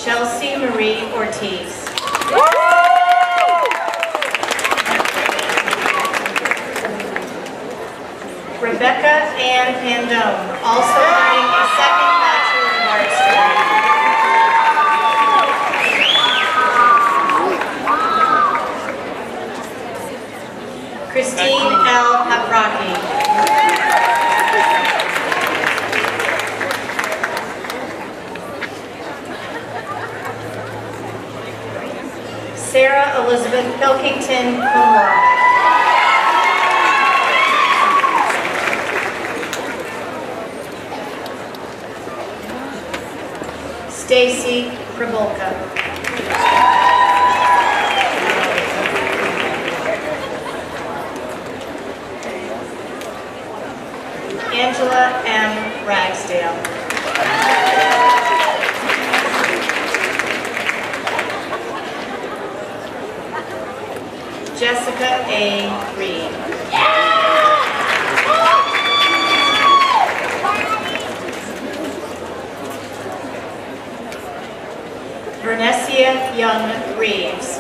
Chelsea Marie Ortiz. Rebecca Ann Pandone, also earning a second Bachelor of Arts degree. Christine L. Hapraki. Sarah Elizabeth Pilkington, cum laude. Stacy Prabolka. Angela M. Ragsdale. Jessica A. Reed. Vernesia Young Reeves.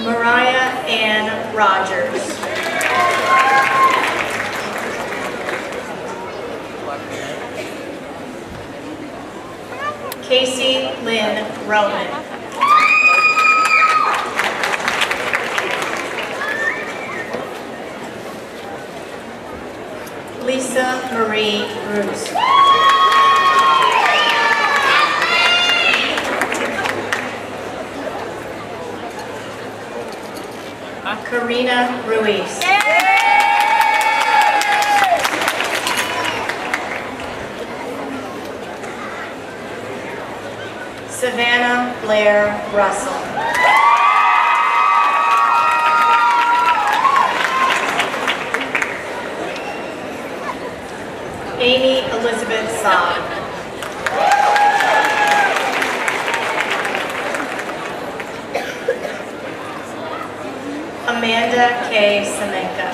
Mariah Ann Rogers. Casey Lynn Roman. Lisa Marie Bruce. Karina Ruiz. Savannah Blair Russell. Amy Elizabeth Saab. Amanda K. Semenka.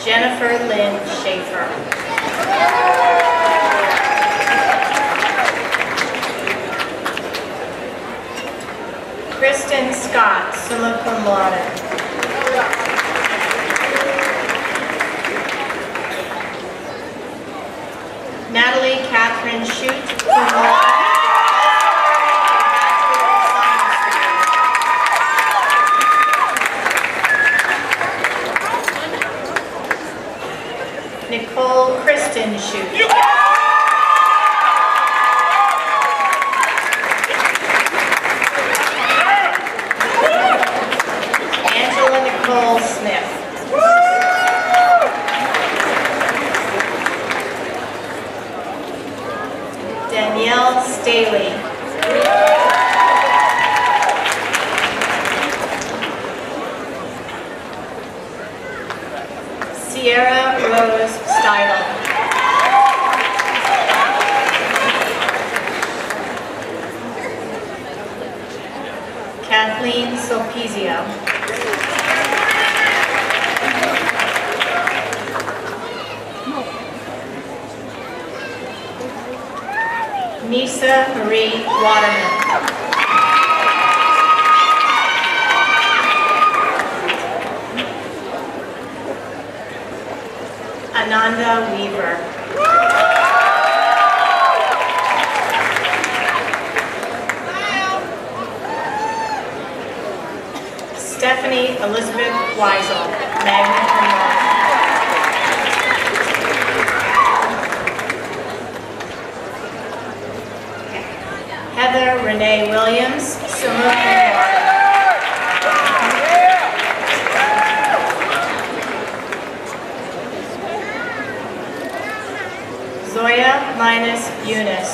Jennifer Lynn Schaefer. Kristen Scott, summa cum laude. Natalie Catherine Shute, cum laude. Nicole Kristen Shute. Angela Nicole Smith. Danielle Staley. Sierra Rose Steidel. Kathleen Sulpizio. Nisa Marie Waterman. Ananda Weaver. Stephanie Elizabeth Weisel, magna cum laude. Heather Renee Williams, summa cum laude. Zoya Linus Eunice.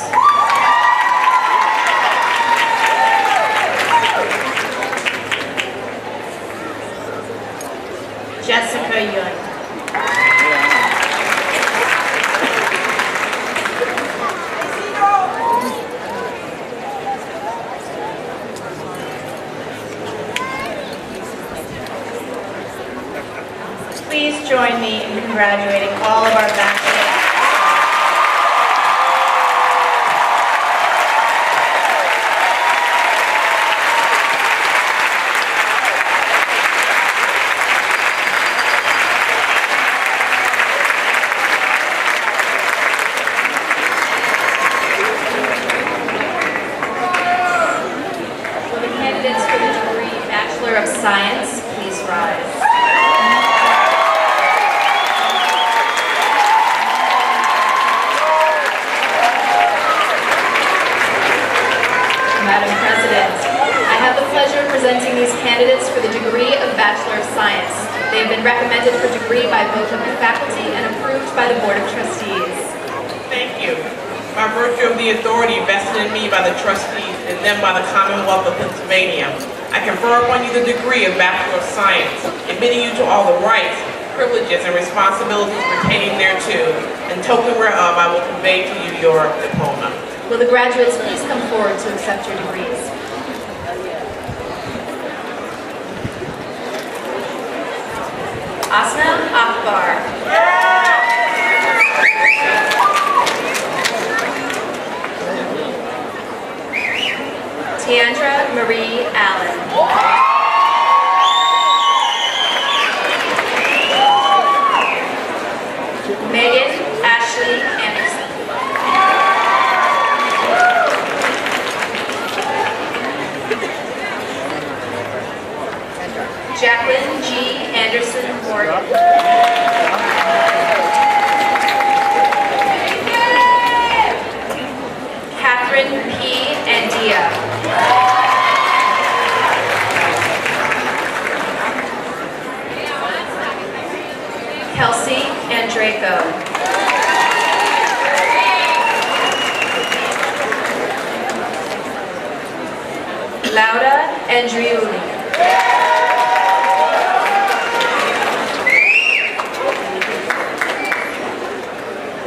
Jessica Yun. Please join me in congratulating all of our bachelor. Of Science, please rise. Madam President, I have the pleasure of presenting these candidates for the degree of Bachelor of Science. They have been recommended for degree by both of the faculty and approved by the Board of Trustees. Thank you. By virtue of the authority vested in me by the trustees and then by the Commonwealth of Pennsylvania, I confer upon you the degree of Bachelor of Science, admitting you to all the rights, privileges, and responsibilities pertaining thereto, and token whereof I will convey to you your diploma. Will the graduates please come forward to accept your degrees? Asna Akbar. Tiandra Marie Allen. Megan Ashley Anderson. Jacqueline G. Anderson Morgan. Catherine Pacheco. Laura Andriuli.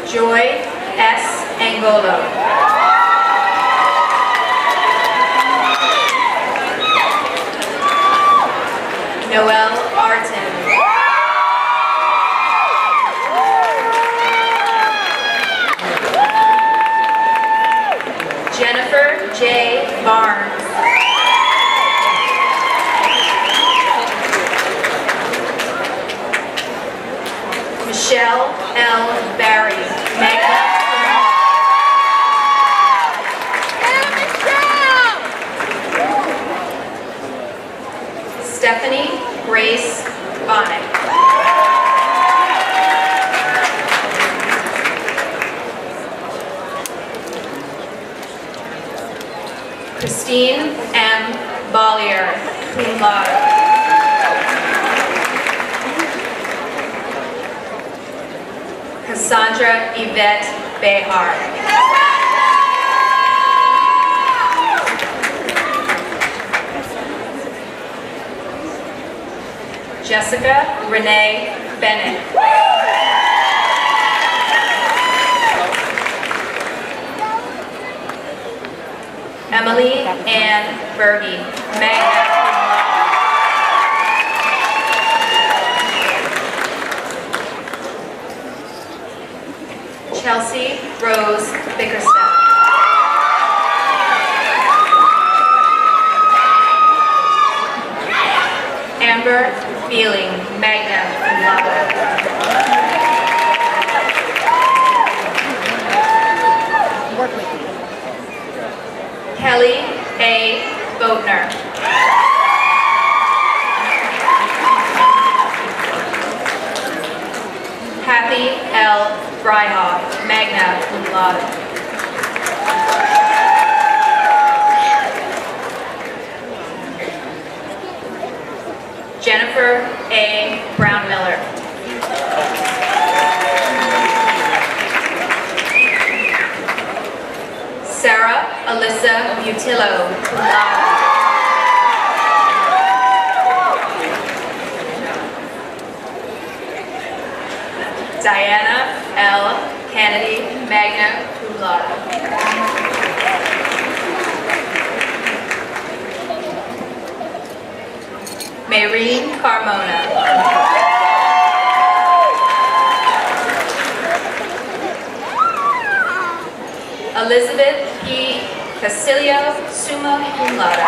Joy S. Angolo. Noel Artin. Jennifer J. Barnes. Michelle L. Barry. Magna Stephanie Grace Bonnet. Christine M. Bollier, cum laude. Cassandra Yvette Behar. Jessica Renee Bennett. Emily Ann Berge, magna cum laude. Chelsea Rose Bickerstaff. Amber Feeling, magna cum laude. Kelly A. Boatner. Kathy L. Fryhoff, magna cum laude. Jennifer A. Brown-Miller. Sarah Alyssa Butillo, cum laude. Diana L. Kennedy, magna cum laude. Maureen Carmona. Elizabeth P. Casilio, summa cum laude.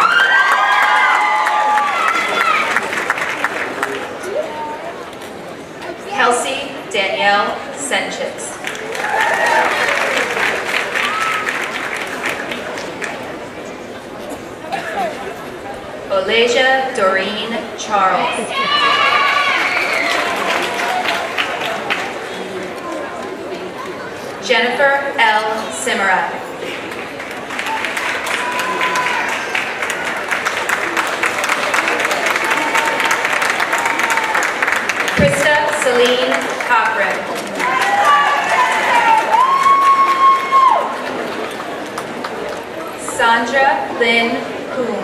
Kelsey Danielle Senchitz. Olasia Doreen Charles. Jennifer L. Simera. Krista Celine Cochran. Sandra Lynn Kuhn.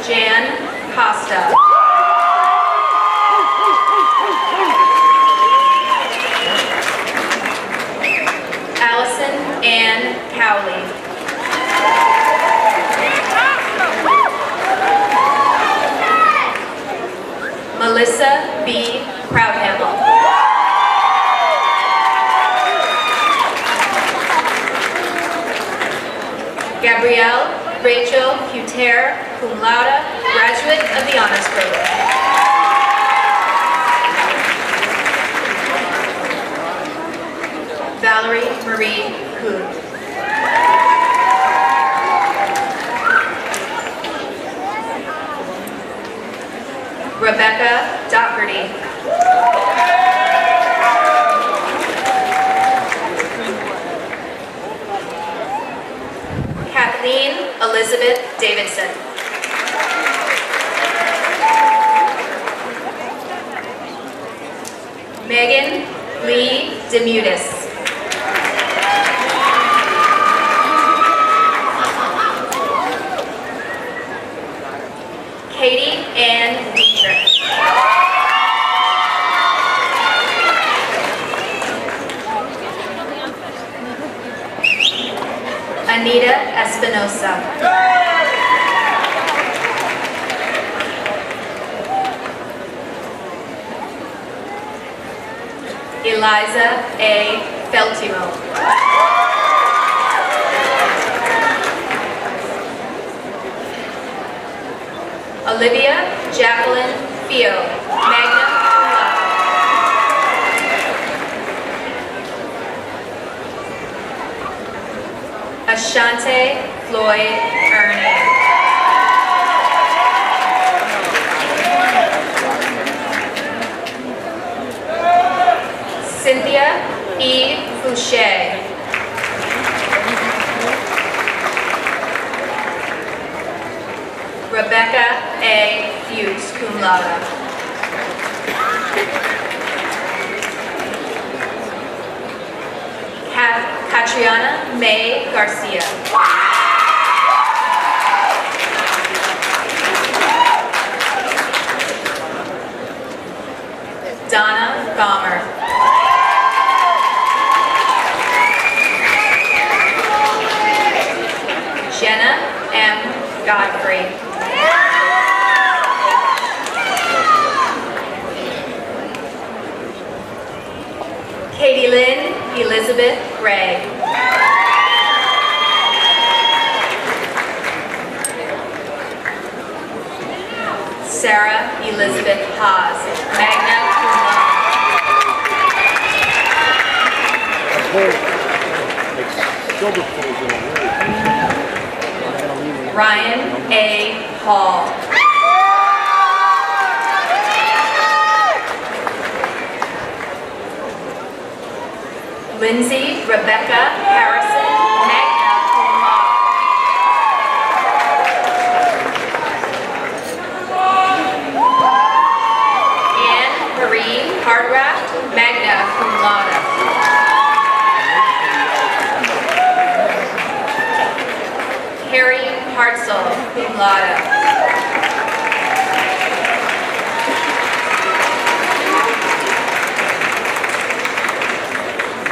Jan Costa. Allison Ann Cowley. Melissa B. Proudhamel. Gabrielle Rachel Huter, cum laude, graduate of the Honors Program. Valerie Marie Kuhn. Rebecca Doherty. Kathleen Elizabeth Davidson. Megan Lee Demutis. Katie Ann Dietrich. Anita Espinosa. Eliza A. Feltimo. Olivia Jacqueline Fio, magna cum laude. Ashante Floyd Ernie. Cynthia E. Fouché. Rebecca A. Fuchs, cum laude. Catriana May Garcia. Donna Gomer. Jenna M. Godfrey. Katie Lynn Elizabeth Gray. Sarah Elizabeth Haas, magna cum laude. Ryan A. Hall. Lindsay Rebecca Harrison, magna cum laude. Anne Marie Hardraft, magna cum laude. Harry Hartzell, cum laude.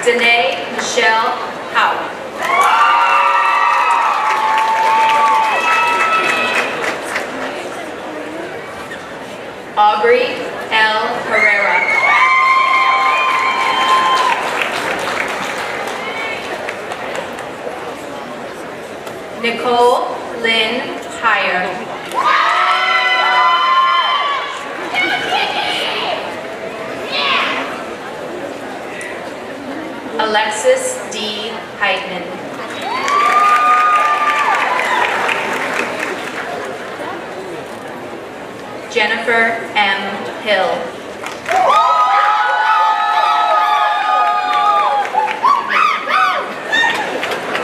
Danae Michelle Howe. Aubrey L. Herrera. Nicole Lynn Heyer. Alexis D. Heitman. Jennifer M. Hill.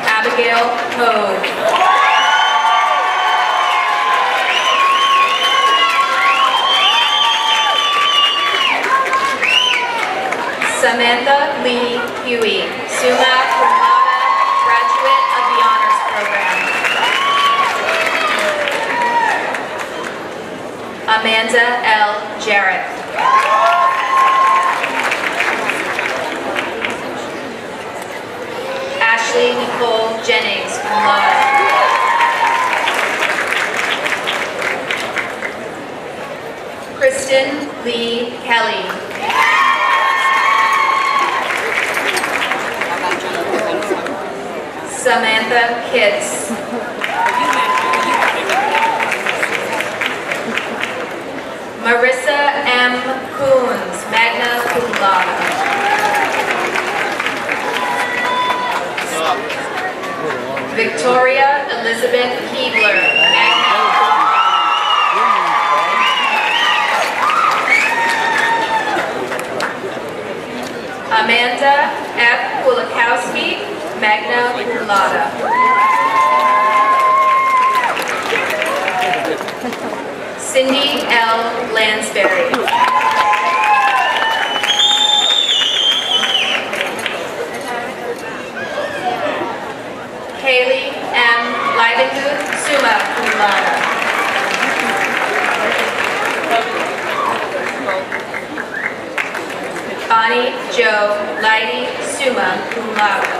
Abigail Hogue. Samantha Lee Huey, summa cum laude, graduate of the Honors Program. Amanda L. Jarrett. Ashley Nicole Jennings, cum laude. Kristen Lee Kelly. Samantha Kitts. Marissa M. Coons, magna cum laude. Victoria Elizabeth Keebler, magna cum laude. Amanda F. Kulikowski, magna cum laude. Cindy L. Lansbury. Kaylee M. Livengood, summa cum laude. Bonnie Jo Leidy, summa cum laude.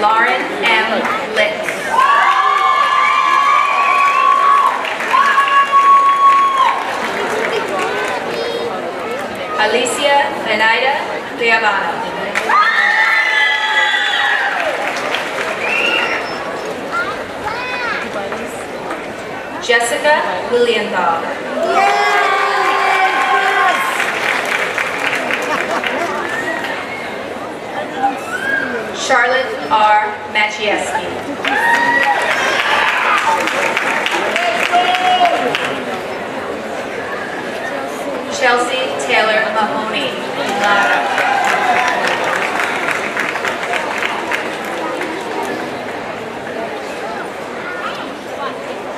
Lauren M. Litt. Alicia Zenaida Leavano. Jessica Lilienthal. Charlotte R. Machieski. Chelsea Taylor Mahoney, cum laude.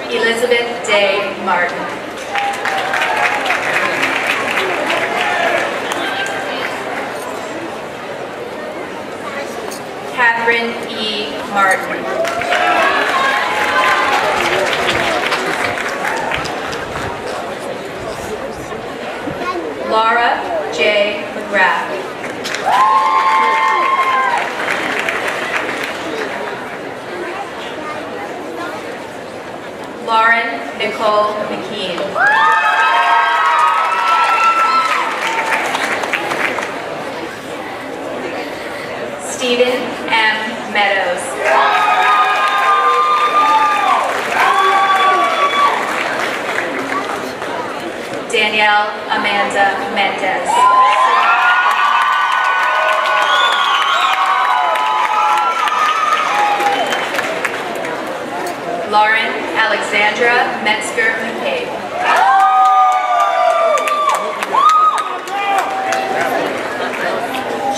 Elizabeth Day Martin. Catherine E. Martin. Laura J. McGrath. Lauren Nicole McKean. Stephen M. Meadows. Danielle Amanda Mendez. Lauren Alexandra Metzger McCabe.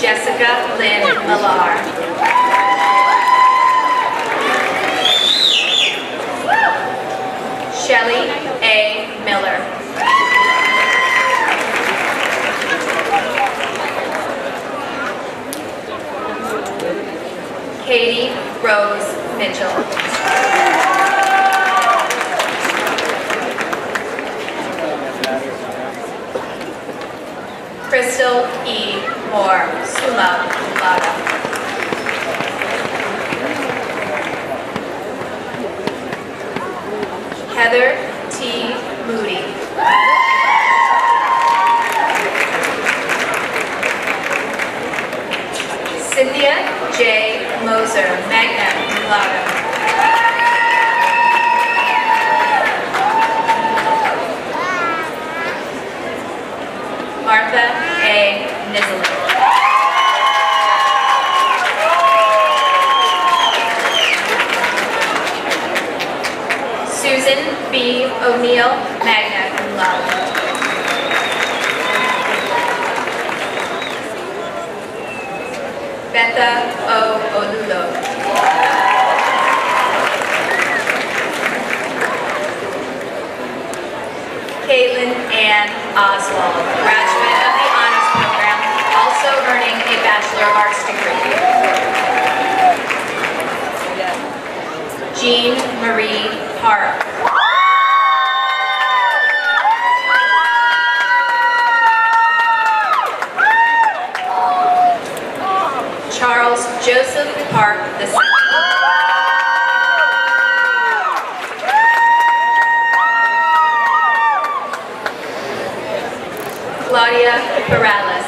Jessica Lynn Millar. Shelley A. Miller. Katie Rose Mitchell. Crystal E. Moore, summa cum laude. Heather T. Moody. Cynthia J. Moser, magna cum laude. Martha A. Nizzle. Susan B. O'Neill, magna cum laude. Betha O. Olulo. Caitlin Ann Oswald, graduate of the Honors Program, also earning a Bachelor of Arts degree. Jean Marie Park. Charles Joseph Park II. Claudia Perales.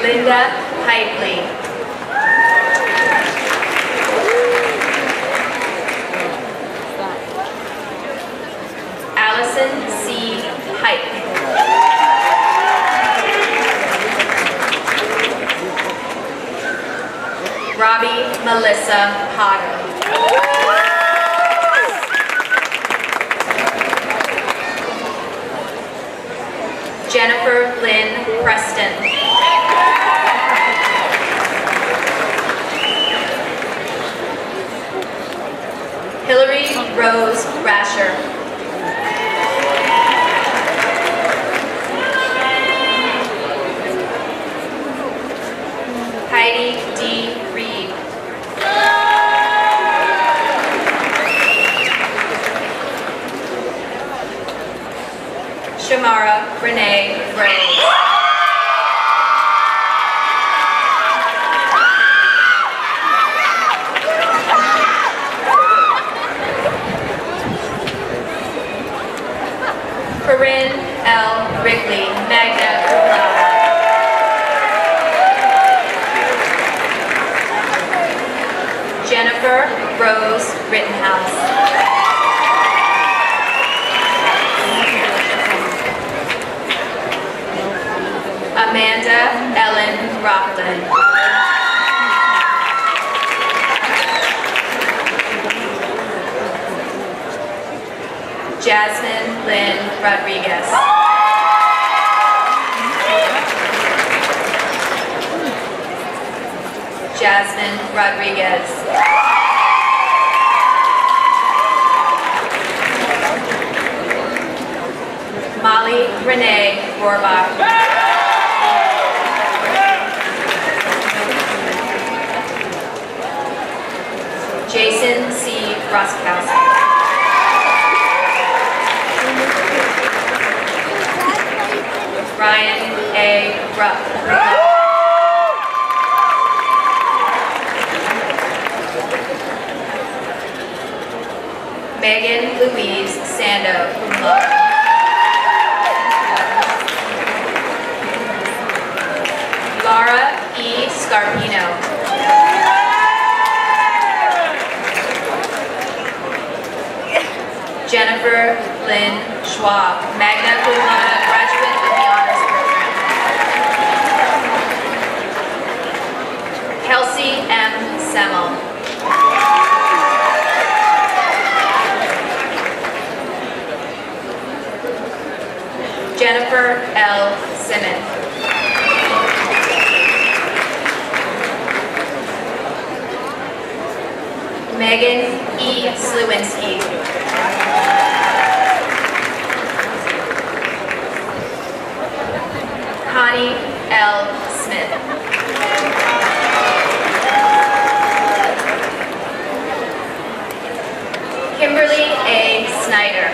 Linda Heitley. Allison C. Height. Robbie Melissa Potter. Jennifer Lynn Preston. Hillary Mary Rose Rasher. Heidi D. Reed. Shamara Renee Rose. Corinne L. Wrigley, magna cum laude. Jennifer Rose Rittenhouse. Amanda Ellen Rockland. Jasmine Lynn Rodriguez. Jasmine Rodriguez. Molly Renee Rohrbach. Jason C. Roskowski. Ryan A. Rupp. Megan Louise Sando, cum laude. Laura E. Scarpino. Jennifer Lynn Schwab, magna cum laude, graduate of the honors program. Kelsey M. Semmel. Jennifer L. Simmons. Megan E. Slewinski. Connie L. Smith. Kimberly A. Snyder.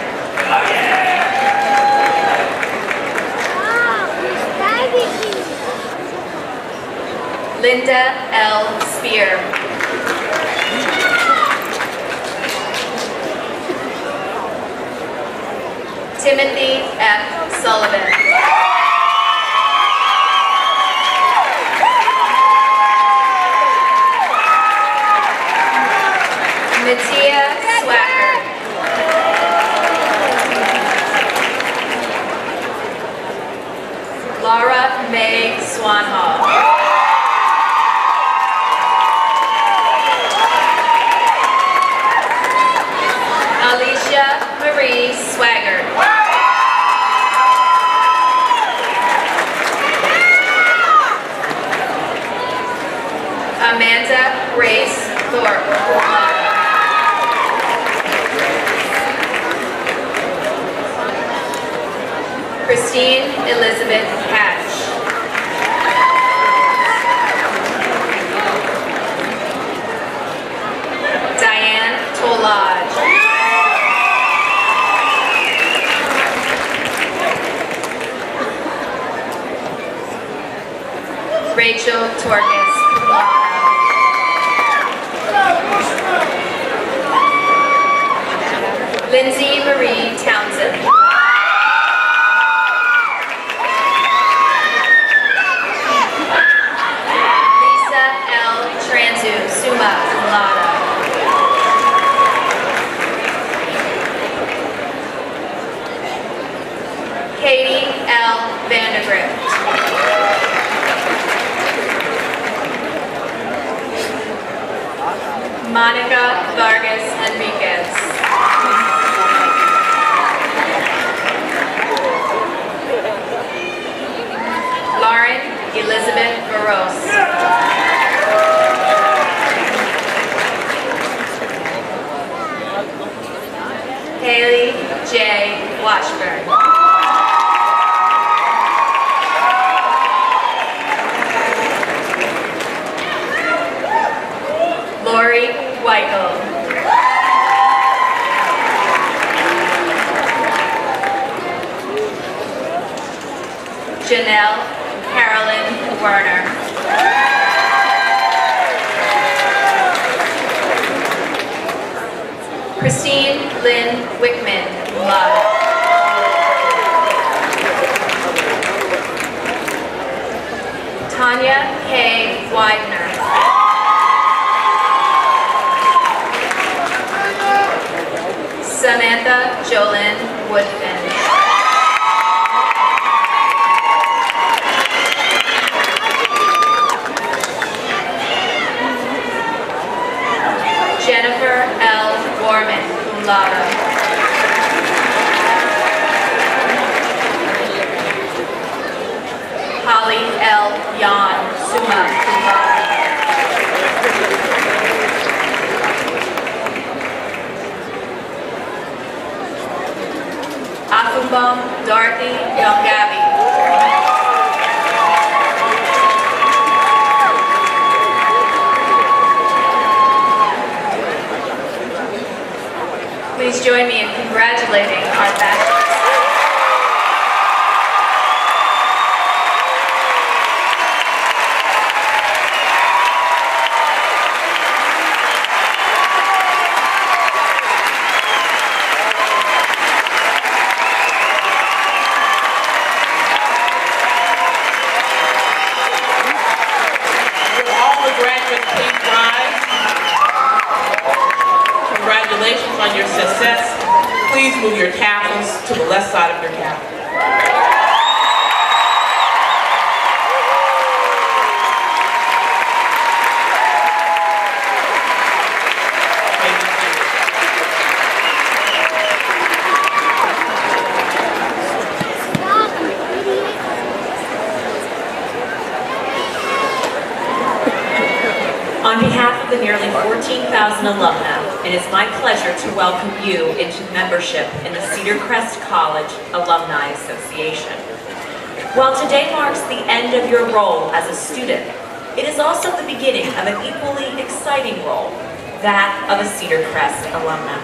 Linda L. Spear. Timothy F. Sullivan. Mattia Swacker. Laura May Swanhall. Alicia Marie Swagger. Amanda Grace Thorpe. Christine Elizabeth Hatch. Diane Tolage. Rachel Torges. Lindsay Marie Townsend. Lisa L. Transu, summa cum laude. Katie L. Vandergrift. Monica Vargas Enriquez. Haley J. Washburn. Lori Whitehill. Janelle Carolyn Werner. Christine Lynn Wickman, cum laude. Tanya K. Widener. Samantha Jolyn Woodfin. Jennifer L. Gorman, cum laude. Holly L. Yan, summa cum laude. Akumbum Dorothy Yongabi. Please join me in congratulating our bachelors. Will all the graduates please rise? Congratulations on your success. Please move your tassels to the left side of your cap. On behalf of the nearly 14,000 alumni, it is my pleasure to welcome you into membership in the Cedar Crest College Alumni Association. While today marks the end of your role as a student, it is also the beginning of an equally exciting role, that of a Cedar Crest alumna.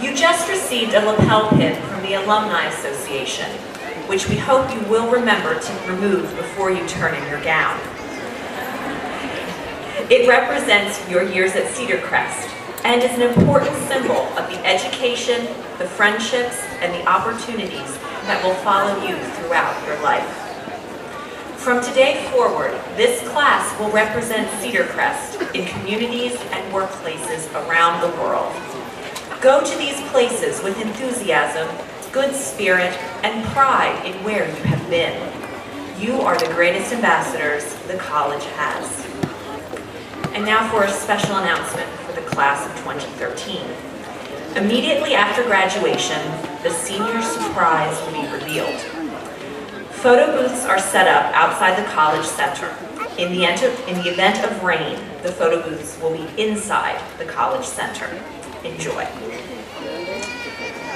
You just received a lapel pin from the Alumni Association, which we hope you will remember to remove before you turn in your gown. It represents your years at Cedar Crest and is an important symbol of the education, the friendships, and the opportunities that will follow you throughout your life. From today forward, this class will represent Cedar Crest in communities and workplaces around the world. Go to these places with enthusiasm, good spirit, and pride in where you have been. You are the greatest ambassadors the college has. And now for a special announcement for the class of 2013. Immediately after graduation, the senior surprise will be revealed. Photo booths are set up outside the college center. In the event of rain, the photo booths will be inside the college center. Enjoy.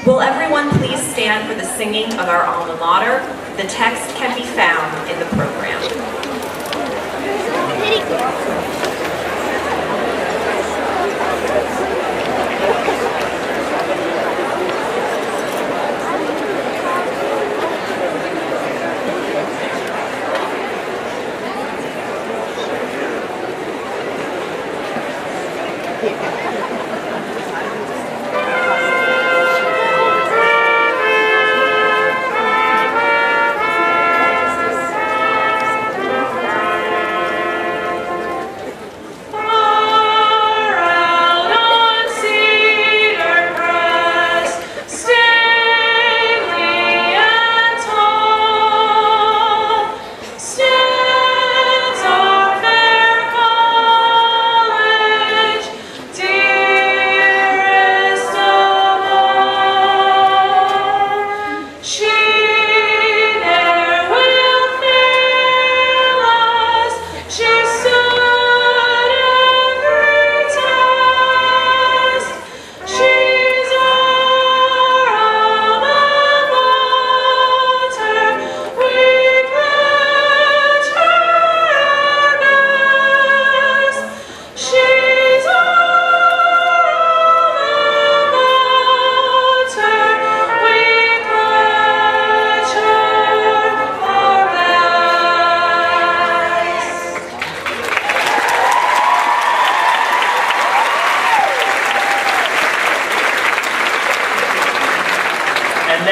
Will everyone please stand for the singing of our alma mater? The text can be found in the program.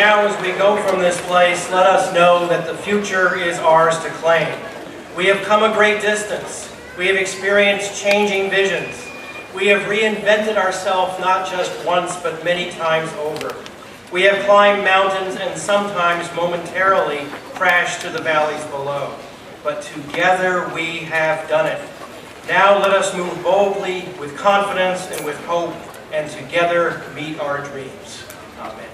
Now, as we go from this place, let us know that the future is ours to claim. We have come a great distance. We have experienced changing visions. We have reinvented ourselves not just once, but many times over. We have climbed mountains and sometimes momentarily crashed to the valleys below. But together we have done it. Now let us move boldly, with confidence and with hope, and together meet our dreams. Amen.